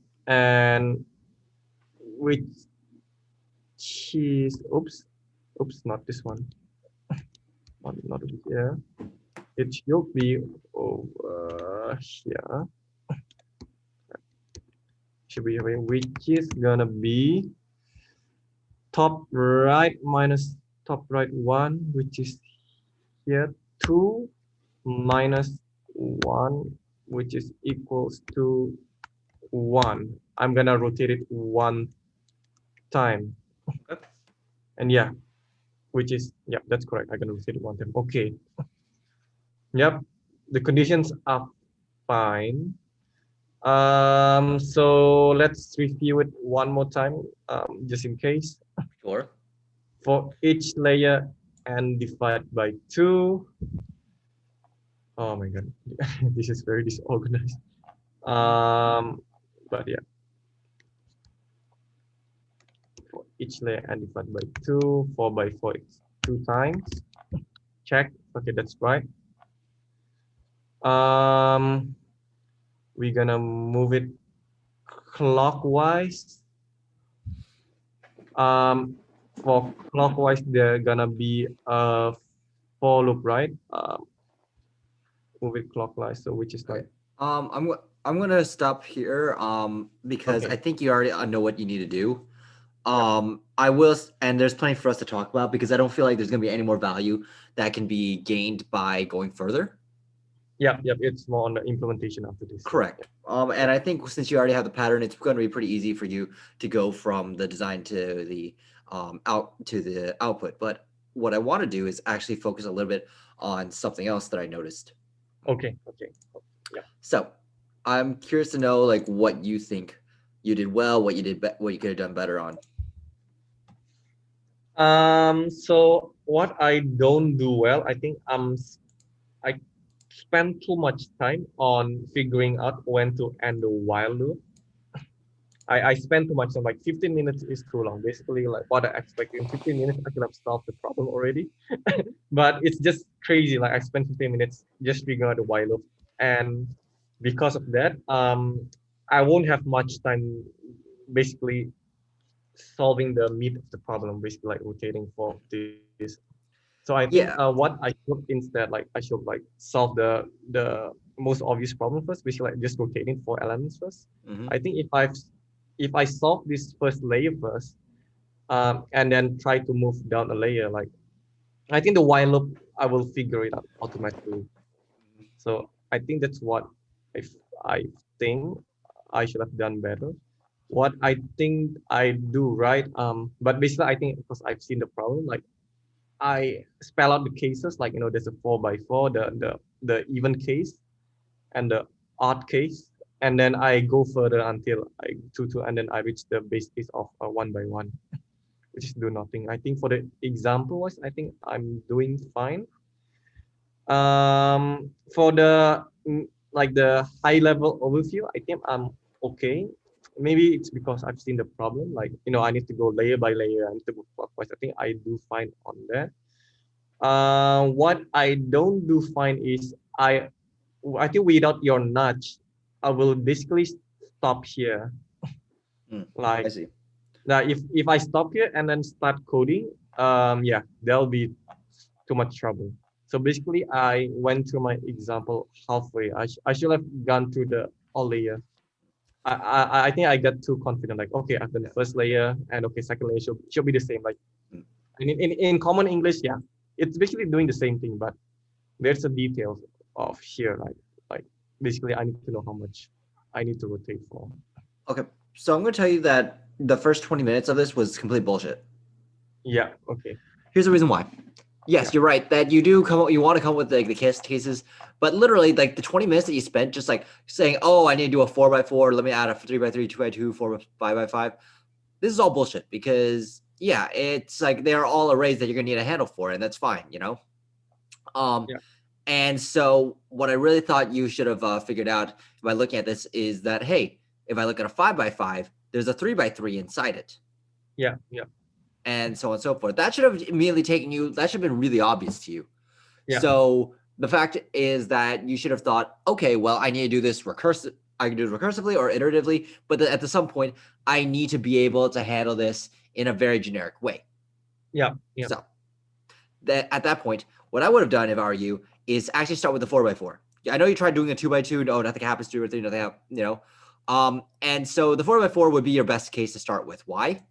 which is, oops, not this one. Not here. It should be over here. Should be here, which is gonna be top right minus top right 1, which is here 2 minus 1, which is equals to 1. I'm gonna rotate it 1 time. Okay. And yeah, which is, yeah, that's correct. I'm gonna rotate it 1 time. Okay. Yep, the conditions are fine. So let's review it one more time, just in case. Sure. For each layer, n divided by 2. Oh my god, this is very disorganized. But yeah, for each layer, n divided by 2, 4 by 4 is 2 times. Check. Okay, that's right. We're gonna move it clockwise. For clockwise, there gonna be a for loop, right? Move it clockwise, so which is like, I'm gonna stop here because okay, I think you already know what you need to do. yeah, I will, and there's plenty for us to talk about because I don't feel like there's gonna be any more value that can be gained by going further. yeah, it's more on the implementation after this. Correct. And I think since you already have the pattern, it's going to be pretty easy for you to go from the design to the out to the output. But what I want to do is actually focus a little bit on something else that I noticed. Okay, okay, yeah. So I'm curious to know like what you think you did well, what you did, what you could have done better on. So what I don't do well, I think I spend too much time on figuring out when to end the while loop. I spend too much time, like 15 minutes is too long. Basically, like what I expect in 15 minutes, I could have solved the problem already. But it's just crazy. Like I spent 15 minutes just figuring out the while loop. And because of that, I won't have much time basically solving the meat of the problem, basically like rotating for this. So I think Yeah. what I should instead, like I should like solve the most obvious problem first, basically like just rotating 4 elements first. Mm-hmm. I think if I solve this first layer first, and then try to move down a layer, like I think the while loop I will figure it out automatically. So I think that's what if I think I should have done better. What I think I do right, but basically I think because I've seen the problem, like I spell out the cases, like there's a 4 by 4, the even case and the odd case, and then I go further until I two, and then I reach the base case of 1 by 1, which is do nothing. I think for the example wise, I think I'm doing fine. For the like the high level overview, I think I'm okay. Maybe it's because I've seen the problem. Like I need to go layer by layer. I need to go clockwise. I think I do fine on that. What I don't do fine is I think without your nudge, I will basically stop here. I Like see. now, if I stop here and then start coding, yeah, there'll be too much trouble. So basically, I went through my example halfway. I should have gone through the all layer. I think I got too confident. Like, okay, I've done the first layer, and okay, second layer should be the same. Like, Mm. in common English, yeah, it's basically doing the same thing, but there's a detail of here, like basically I need to know how much I need to rotate for. Okay. So I'm going to tell you that the first 20 minutes of this was complete bullshit. Yeah. Okay. Here's the reason why. Yes, Yeah. you're right that you do come. You want to come with like the cases, but literally like the 20 minutes that you spent just like saying, "Oh, I need to do a 4x4. Let me add a 3x3, 2x2, 5x5." This is all bullshit because yeah, it's like they're all arrays that you're gonna need a handle for, and that's fine, you know. Um, Yeah. and so what I really thought you should have figured out by looking at this is that hey, if I look at a 5x5, there's a 3x3 inside it, Yeah. Yeah. and so on and so forth. That should have immediately taken you. That should have been really obvious to you. Yeah. So the fact is that you should have thought, okay, well, I need to do this recursive. I can do it recursively or iteratively, but at some point, I need to be able to handle this in a very generic way. Yeah. Yeah. So that at that point, what I would have done if I were you is actually start with the 4x4. I know you tried doing a 2x2. No, nothing happens to it. Nothing happens, you know. And so the 4x4 would be your best case to start with. Why?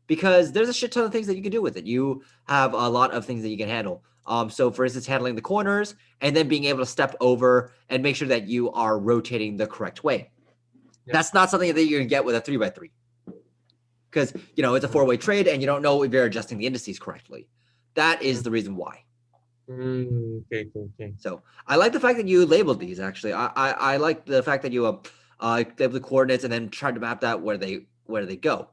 Because there's a shit ton of things that you can do with it. You have a lot of things that you can handle. So for instance, handling the corners and then being able to step over and make sure that you are rotating the correct way. Yeah. That's not something that you're gonna get with a 3x3. Because you know it's a four-way trade and you don't know if you're adjusting the indices correctly. That is the reason why. Okay. Okay. So I like the fact that you labeled these actually. I like the fact that you labeled the coordinates and then tried to map that where they go.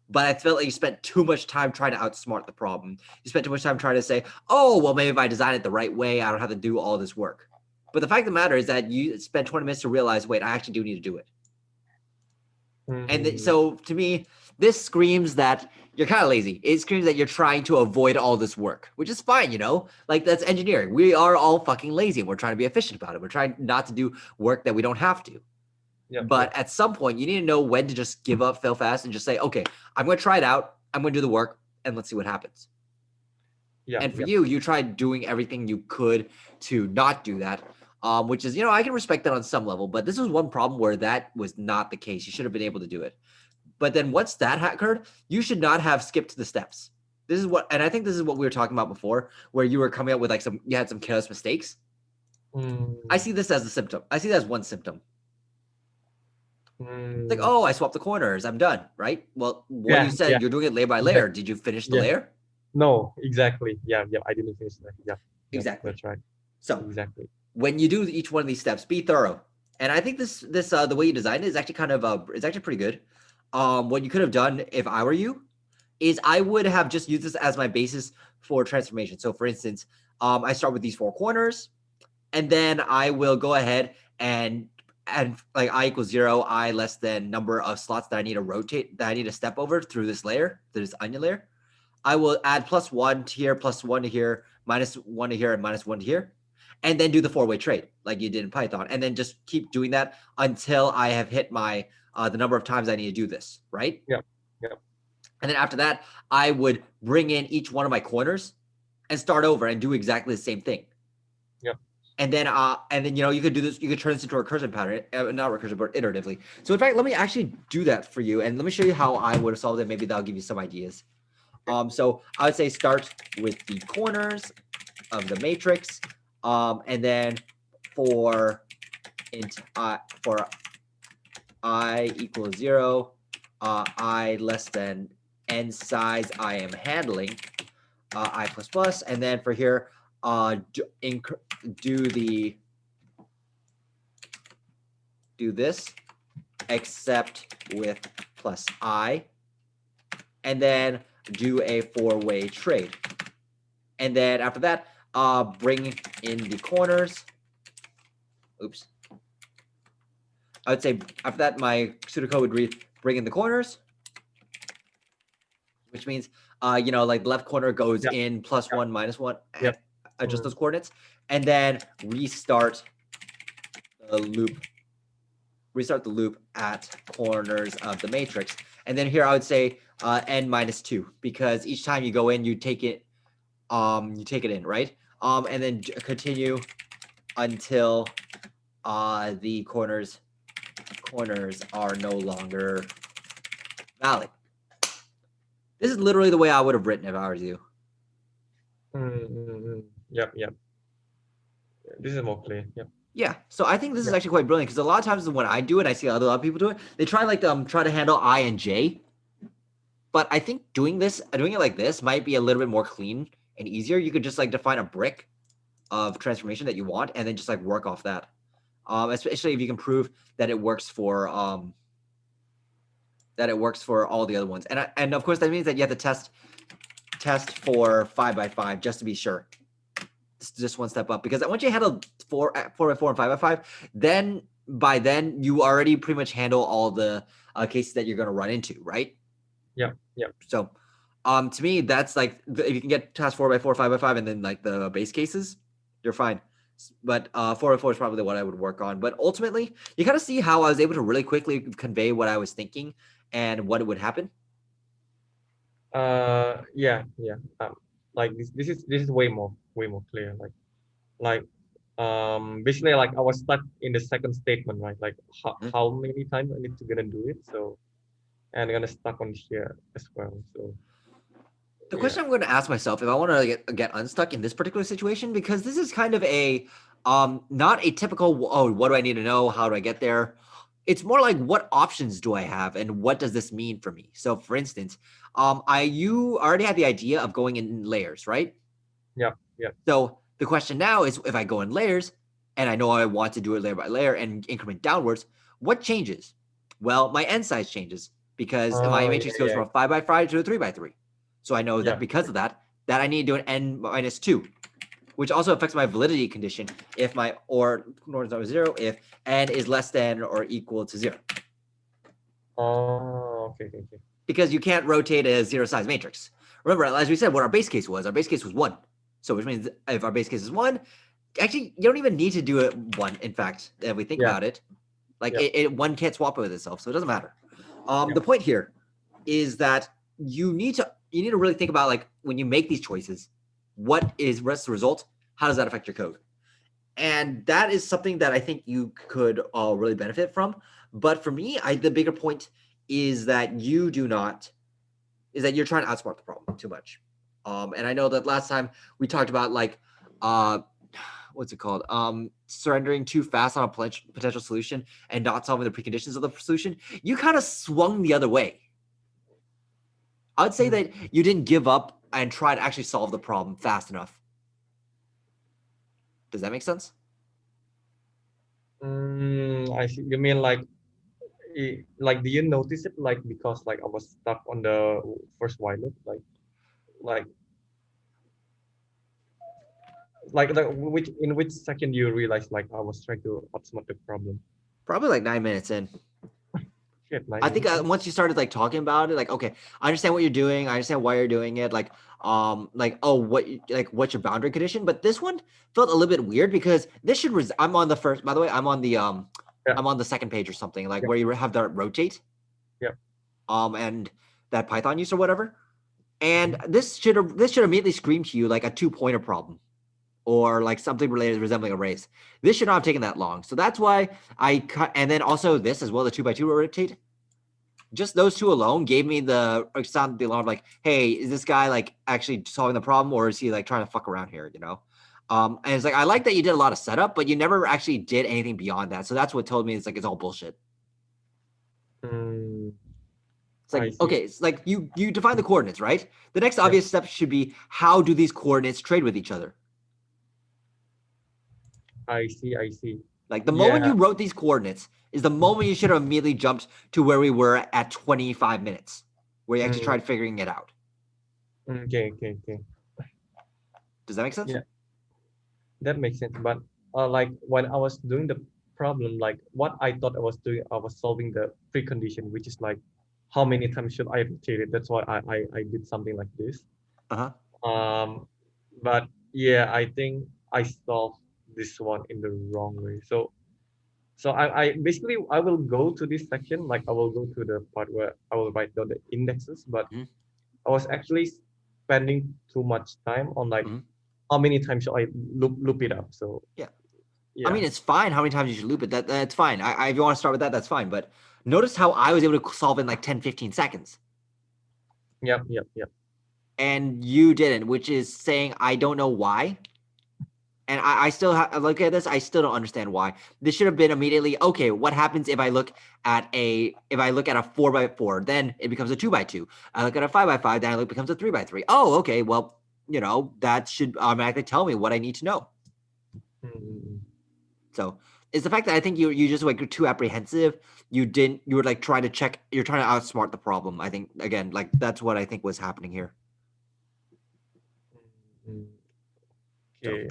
But I felt like you spent too much time trying to outsmart the problem. You spent too much time trying to say, oh, well, maybe if I design it the right way, I don't have to do all this work. But the fact of the matter is that you spent 20 minutes to realize, wait, I actually do need to do it. And so to me, this screams that you're kind of lazy. It screams that you're trying to avoid all this work, which is fine, you know? Like that's engineering. We are all fucking lazy and we're trying to be efficient about it. We're trying not to do work that we don't have to. Yeah. But at some point, you need to know when to just give up, fail fast, and just say, okay, I'm going to try it out. I'm going to do the work, and let's see what happens. Yeah. And for you tried doing everything you could to not do that, which is, you know, I can respect that on some level. But this was one problem where that was not the case. You should have been able to do it. But then once that occurred, you should not have skipped the steps. This is what, and I think this is what we were talking about before, where you were coming up with like you had some careless mistakes. I see this as a symptom. I see that as one symptom. It's like, oh, I swapped the corners. I'm done, right? Well, what you said, you're doing it layer by layer. Did you finish the layer? No, exactly. Yeah. I didn't finish that. Yeah. Exactly. That's right. So exactly, when you do each one of these steps, be thorough. And I think this the way you designed it is actually kind of it's actually pretty good. What you could have done if I were you is I would have just used this as my basis for transformation. So for instance, I start with these four corners, and then I will go ahead and like I equals 0, I less than number of slots that I need to rotate, that I need to step over through this layer, through this onion layer. I will add +1 to here, +1 to here, -1 to here, and -1 to here, and then do the four-way trade like you did in Python, and then just keep doing that until I have hit my the number of times I need to do this, right? Yeah. And then after that, I would bring in each one of my corners and start over and do exactly the same thing. And then you know, you could do this, you could turn this into a recursive pattern, not recursive, but iteratively. So in fact, let me actually do that for you. And let me show you how I would have solved it. Maybe that'll give you some ideas. So I would say start with the corners of the matrix. And then for I equals 0, I less than n size I am handling, I plus plus. And then for here, do this except with plus I, and then do a four-way trade. And then after that, bring in the corners. Oops. I would say after that, my pseudocode would read bring in the corners, which means, you know, like the left corner goes in +1, -1, and adjust those coordinates, and then restart the loop. Restart the loop at corners of the matrix. And then here I would say n -2, because each time you go in, you take it in, right? And then continue until the corners are no longer valid. This is literally the way I would have written if I was you. Yep. This is more clear. Yep. Yeah, so I think this is actually quite brilliant, because a lot of times when I do it, I see other people do it. They try to handle I and J, But I think doing it like this might be a little bit more clean and easier. You could just like define a brick of transformation that you want, and then just like work off that. Especially if you can prove that it works for all the other ones. And of course that means that you have to test for 5x5 just to be sure. Just one step up, because once you handle 4x4 and 5x5, then by then you already pretty much handle all the cases that you're going to run into, right? Yeah. So to me, that's like if you can get task 4x4, 5x5, and then like the base cases, you're fine. But 4x4 is probably what I would work on. But ultimately, you kind of see how I was able to really quickly convey what I was thinking and what would happen. Yeah. Like this is way more clear. Basically, like I was stuck in the second statement, right? Like how many times I need to gonna do it. So, and I'm gonna stuck on here as well. So The question I'm going to ask myself if I want to get unstuck in this particular situation, because this is kind of a not a typical, oh, what do I need to know? How do I get there? It's more like, what options do I have and what does this mean for me? So for instance, you already had the idea of going in layers, right? yeah. So the question now is, if I go in layers and I know I want to do it layer by layer and increment downwards, what changes? Well, my n size changes because my matrix goes from a 5x5 to a 3x3. So I know that because of that I need to do an n minus 2, which also affects my validity condition if my or norms are 0 if n is less than or equal to 0. Oh, okay. Because you can't rotate a 0 size matrix. Remember, as we said, what our base case was 1. So which means if our base case is 1, actually you don't even need to do it 1. In fact, if we think about it, like one can't swap with itself, so it doesn't matter. The point here is that you need to really think about, like, when you make these choices, what is the result? How does that affect your code? And that is something that I think you could really benefit from. But for me, the bigger point is that you're trying to outsmart the problem too much. And I know that last time we talked about, like, what's it called? Surrendering too fast on a potential solution and not solving the preconditions of the solution. You kind of swung the other way. I would say that you didn't give up and try to actually solve the problem fast enough. Does that make sense? I see. You mean like do you notice it, like, because like I was stuck on the first while loop, like which second you realize like I was trying to outsmart the problem? Probably like 9 minutes in. Shit, I think once you started like talking about it, like, okay, I understand what you're doing. I understand why you're doing it. Like, what's your boundary condition? But this one felt a little bit weird because this should. I'm on the first. By the way, I'm on the I'm on the second page or something, like where you have that rotate. Yeah. And that Python use or whatever. And this should immediately scream to you like a 2-pointer problem, or like something related resembling arrays. This should not have taken that long. So that's why I cut. And then also this as well, the 2x2 rotate. Just those two alone gave me the sound the alarm, like, hey, is this guy like actually solving the problem, or is he like trying to fuck around here, you know? And it's like, I like that you did a lot of setup, but you never actually did anything beyond that. So that's what told me it's like, it's all bullshit. It's like, okay, it's like you define the coordinates, right? The next obvious step should be, how do these coordinates trade with each other? I see. Like, the moment you wrote these coordinates is the moment you should have immediately jumped to where we were at 25 minutes, where you actually tried figuring it out. Okay. Does that make sense? Yeah, that makes sense. But like when I was doing the problem, like what I thought I was doing, I was solving the precondition, which is like, how many times should I rotate it? That's why I did something like this. But yeah, I think I solved this one in the wrong way. So I basically I will go to this section, like I will go to the part where I will write down the indexes, but I was actually spending too much time on like how many times should I loop it up. So yeah. I mean, it's fine how many times you should loop it. That's fine. If you want to start with that, that's fine. But notice how I was able to solve in like 10-15 seconds. Yep. And you didn't, which is saying I don't know why. And I still look at this. I still don't understand why. This should have been immediately, okay, what happens if I look at a 4x4, then it becomes a 2x2. I look at a 5x5, then it becomes a 3x3. Oh, okay. Well, that should automatically tell me what I need to know. Mm. So it's the fact that I think you just like, you're too apprehensive. You were like trying to outsmart the problem. I think, again, like that's what I think was happening here. Mm. So Okay.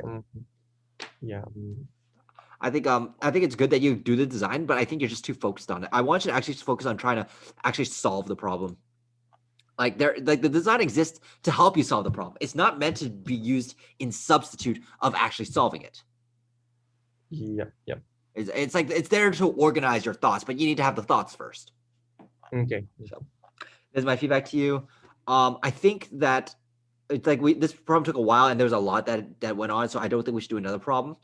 Yeah. I think it's good that you do the design, but I think you're just too focused on it. I want you to actually focus on trying to actually solve the problem. Like the design exists to help you solve the problem. It's not meant to be used in substitute of actually solving it. Yeah. Yeah. It's like it's there to organize your thoughts, but you need to have the thoughts first. Okay. So this is my feedback to you. I think that it's like this problem took a while and there was a lot that went on, so I don't think we should do another problem.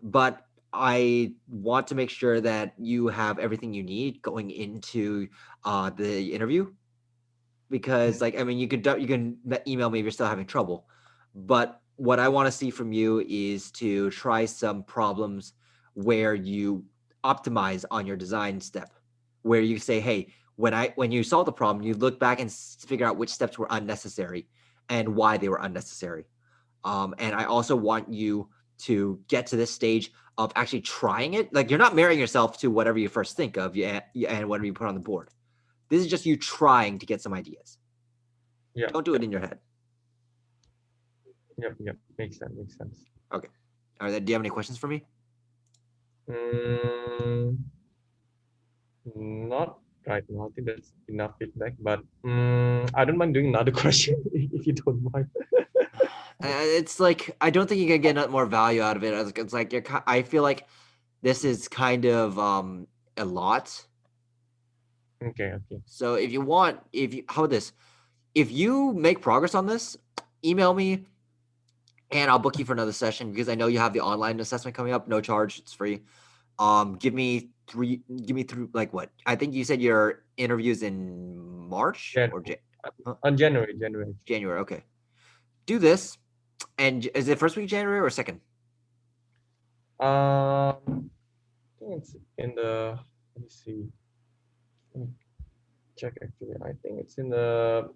But I want to make sure that you have everything you need going into the interview, because like, I mean, you can email me if you're still having trouble, but what I want to see from you is to try some problems where you optimize on your design step, where you say, hey, when you solve the problem, you look back and figure out which steps were unnecessary and why they were unnecessary. And I also want you to get to this stage of actually trying it. Like, you're not marrying yourself to whatever you first think of, and whatever you put on the board. This is just you trying to get some ideas. Yeah. Don't do it in your head. Yep. Yep. Makes sense. Makes sense. Okay. All right. Do you have any questions for me? Not right now. I think that's enough feedback. But I don't mind doing another question if you don't mind. It's like, I don't think you can get more value out of it. It's like I feel like this is kind of a lot. Okay. Okay. So if you want, how about this? If you make progress on this, email me and I'll book you for another session, because I know you have the online assessment coming up. No charge. It's free. Give me three, like what? I think you said your interview's in March or On January. January. Okay. Do this. And is it first week of January or second? I think it's in the. Let me see. Let me check actually. I think it's in the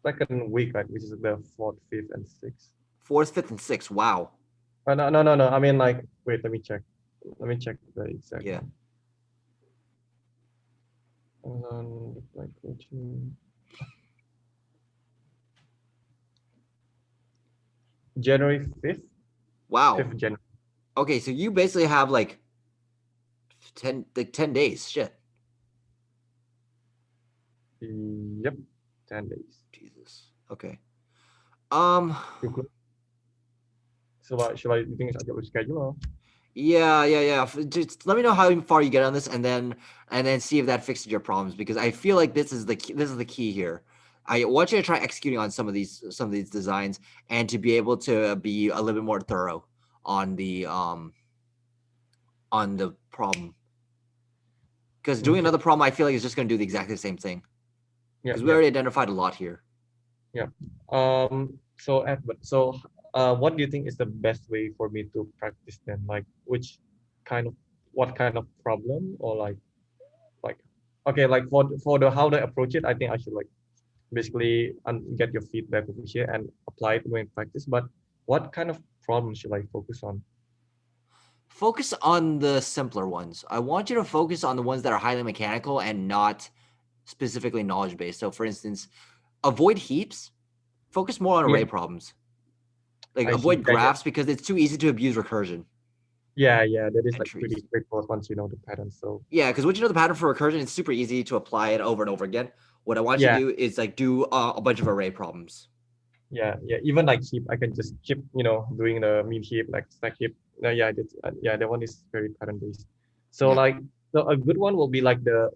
second week, right? Which is the 4th, 5th, and 6th. 4th, 5th, and 6th. Wow. No. I mean, like, wait. Let me check. Let me check the exact. Yeah. Like coaching. January 5th. Wow. 5th January. Okay, so you basically have like 10 days. Shit. Yep. 10 days. Jesus. Okay. Should I you think I get schedule or? Yeah. Just let me know how far you get on this, and then see if that fixes your problems, because I feel like this is the key here. I want you to try executing on some of these designs, and to be able to be a little bit more thorough on the problem. Because doing another problem, I feel like is just going to do exactly the same thing. Because we already identified a lot here. Yeah. So Edward, what do you think is the best way for me to practice then? Like, what kind of problem, or like, okay, like for the how to approach it, I think I should like basically get your feedback over here and apply it when practice. But what kind of problem should I focus on? Focus on the simpler ones. I want you to focus on the ones that are highly mechanical and not specifically knowledge based. So, for instance, avoid heaps. Focus more on array problems. Like, avoid graphs, because it's too easy to abuse recursion. Yeah, that is like pretty straightforward once you know the pattern. So yeah, because once you know the pattern for recursion, it's super easy to apply it over and over again. What I want you to do is like do a bunch of array problems. Yeah. Even like heap, I can just keep doing the mean heap, like stack heap. That one is very pattern based. So so a good one will be like the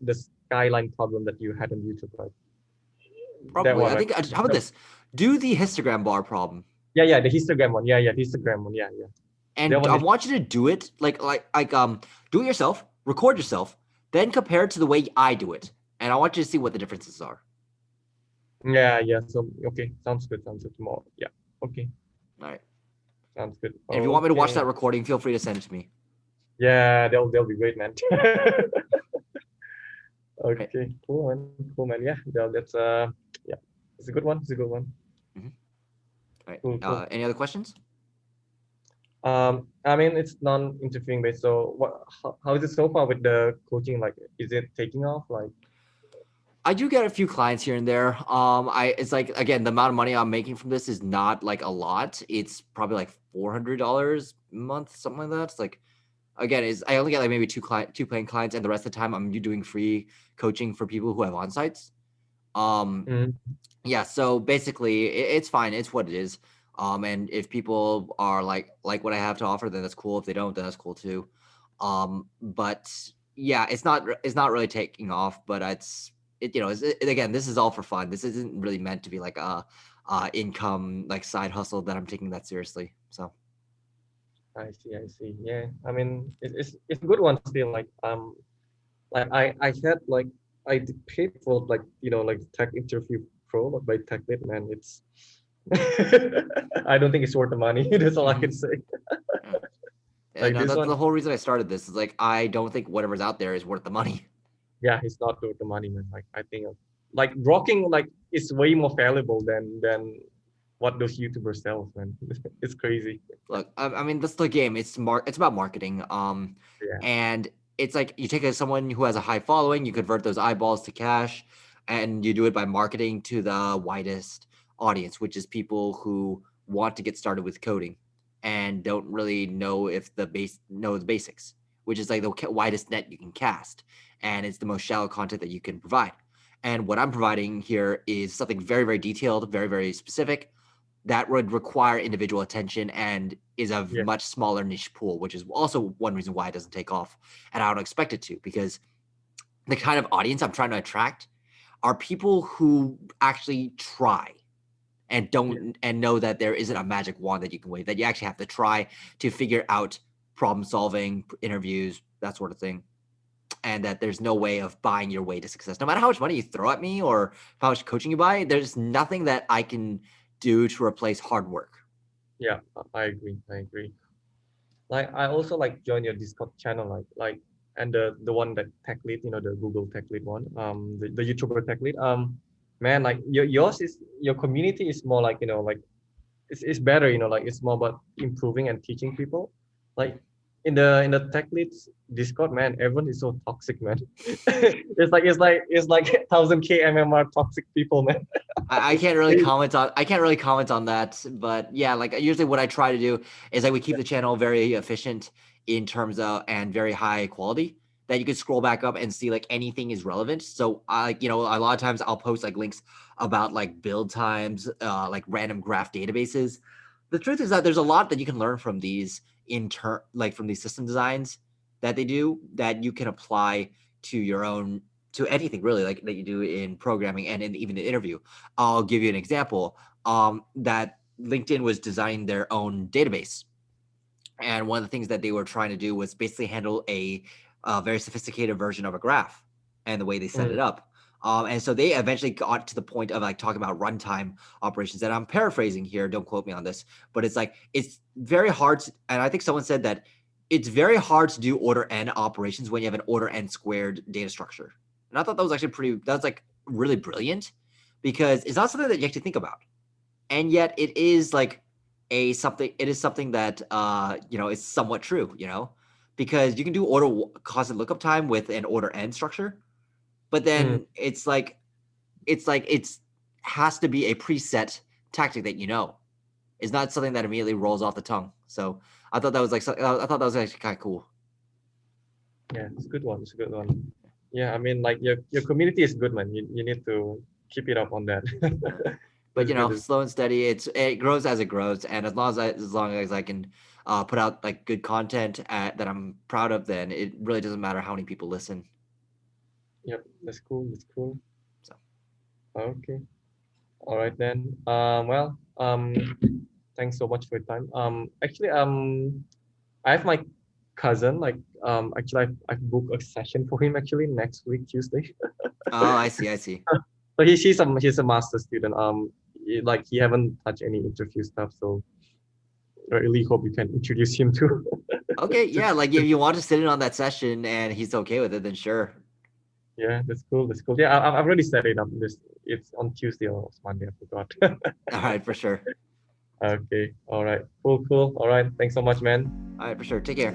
skyline problem that you had on YouTube, right? Probably. I think. How about this? Do the histogram bar problem. Yeah, the histogram one. Yeah, histogram one. Yeah. And I want you to do it like do it yourself, record yourself, then compare it to the way I do it, and I want you to see what the differences are. Yeah. So okay, sounds good. Tomorrow. Yeah. Okay. All right. Sounds good. And if you want me to watch Okay. that recording, feel free to send it to me. Yeah, they'll be great, man. Right. Okay, cool, man. Cool, man. Yeah, that's yeah, it's a good one. It's a good one. Mhm. All right. Cool, cool. Any other questions? I mean, it's non-interviewing based. So, how is it so far with the coaching? Like, is it taking off? Like, I do get a few clients here and there. It's like again, the amount of money I'm making from this is not like a lot. It's probably like $400 a month, something like that. It's like again, is I only get like maybe two paying clients, and the rest of the time I'm doing free coaching for people who have on sites. Um, mm, yeah, so basically it's fine. It's what it is. And if people are like what I have to offer, then that's cool. If they don't, then that's cool too. But yeah, it's not really taking off, but again, this is all for fun. This isn't really meant to be like a income like side hustle that I'm taking that seriously. So I see, I see. Yeah, I mean, it's a good one still. Like I had like I paid for like like tech interview pro, but by tech lead, man, it's I don't think it's worth the money. That's all I can mhm. say. Yeah. Yeah, Like no, this that's one, the whole reason I started this. Is like I don't think whatever's out there is worth the money. yeah, it's not worth the money, man. Like I think like rocking like is way more valuable than what those YouTubers sell, man. It's crazy. Look, I mean, that's the game. It's about marketing. Yeah, And it's like you take someone who has a high following, you convert those eyeballs to cash, and you do it by marketing to the widest audience, which is people who want to get started with coding and don't really know if know the basics, which is like the widest net you can cast, and it's the most shallow content that you can provide. And what I'm providing here is something very, very detailed, very, very specific that would require individual attention and is a yeah, much smaller niche pool, which is also one reason why it doesn't take off. And I don't expect it to, because the kind of audience I'm trying to attract are people who actually try and yeah, don't and know that there isn't a magic wand that you can wave, that you actually have to try to figure out problem solving, interviews, that sort of thing. And that there's no way of buying your way to success. No matter how much money you throw at me or how much coaching you buy, there's nothing that I can do to replace hard work. yeah. I agree. I agree. Like I also like join your Discord channel, like and the one that tech lead, the Google tech lead one, the YouTuber tech lead. Man, like yours is your community is more like like it's better, like it's more about improving and teaching people. Like in the tech leads Discord, man, everyone is so toxic, man. It's like 1000K MMR toxic people, man. I can't really comment on that, but yeah, like usually what I try to do is like we keep the channel very efficient in terms of and very high quality that you can scroll back up and see like anything is relevant. So I a lot of times I'll post like links about like build times, like random graph databases. The truth is that there's a lot that you can learn from these like from these system designs that they do that you can apply to your own to anything really like that you do in programming and in even the interview. I'll give you an example. That LinkedIn was designing their own database, and one of the things that they were trying to do was basically handle a very sophisticated version of a graph, and the way they set it Mm, up. And so they eventually got to the point of like talking about runtime operations. And I'm paraphrasing here, don't quote me on this, but it's like it's very hard to, and I think someone said that it's very hard to do order n operations when you have an order n squared data structure. And I thought that was actually that's like really brilliant, because it's not something that you have to think about. And yet it is like it is something that is somewhat true, because you can do order constant lookup time with an order n structure, but mm, then it's has to be a preset tactic that it's not something that immediately rolls off the tongue. So I thought that was I thought that was actually kind of cool. yeah, it's a good one. It's a good one. Yeah, I mean, like your community is good, man. You need to keep it up on that. But It's good. slow and steady, it grows as it grows, and as long as I can put out like good content that I'm proud of, then it really doesn't matter how many people listen. Yep, that's cool. That's cool. So Okay. All right then. Well, thanks so much for your time. Actually, I have my cousin. Like, actually, I've booked a session for him actually next week Tuesday. oh, I see. So he's a master student. Like he haven't touched any interview stuff. So I really hope you can introduce him to. Okay, yeah, like if you want to sit in on that session and he's okay with it, then sure. Yeah, that's cool. That's cool. Yeah, I've already set it up. It's on Tuesday or Monday. I forgot. All right, for sure. Okay. All right. Cool. Cool. All right. Thanks so much, man. All right, for sure. Take care.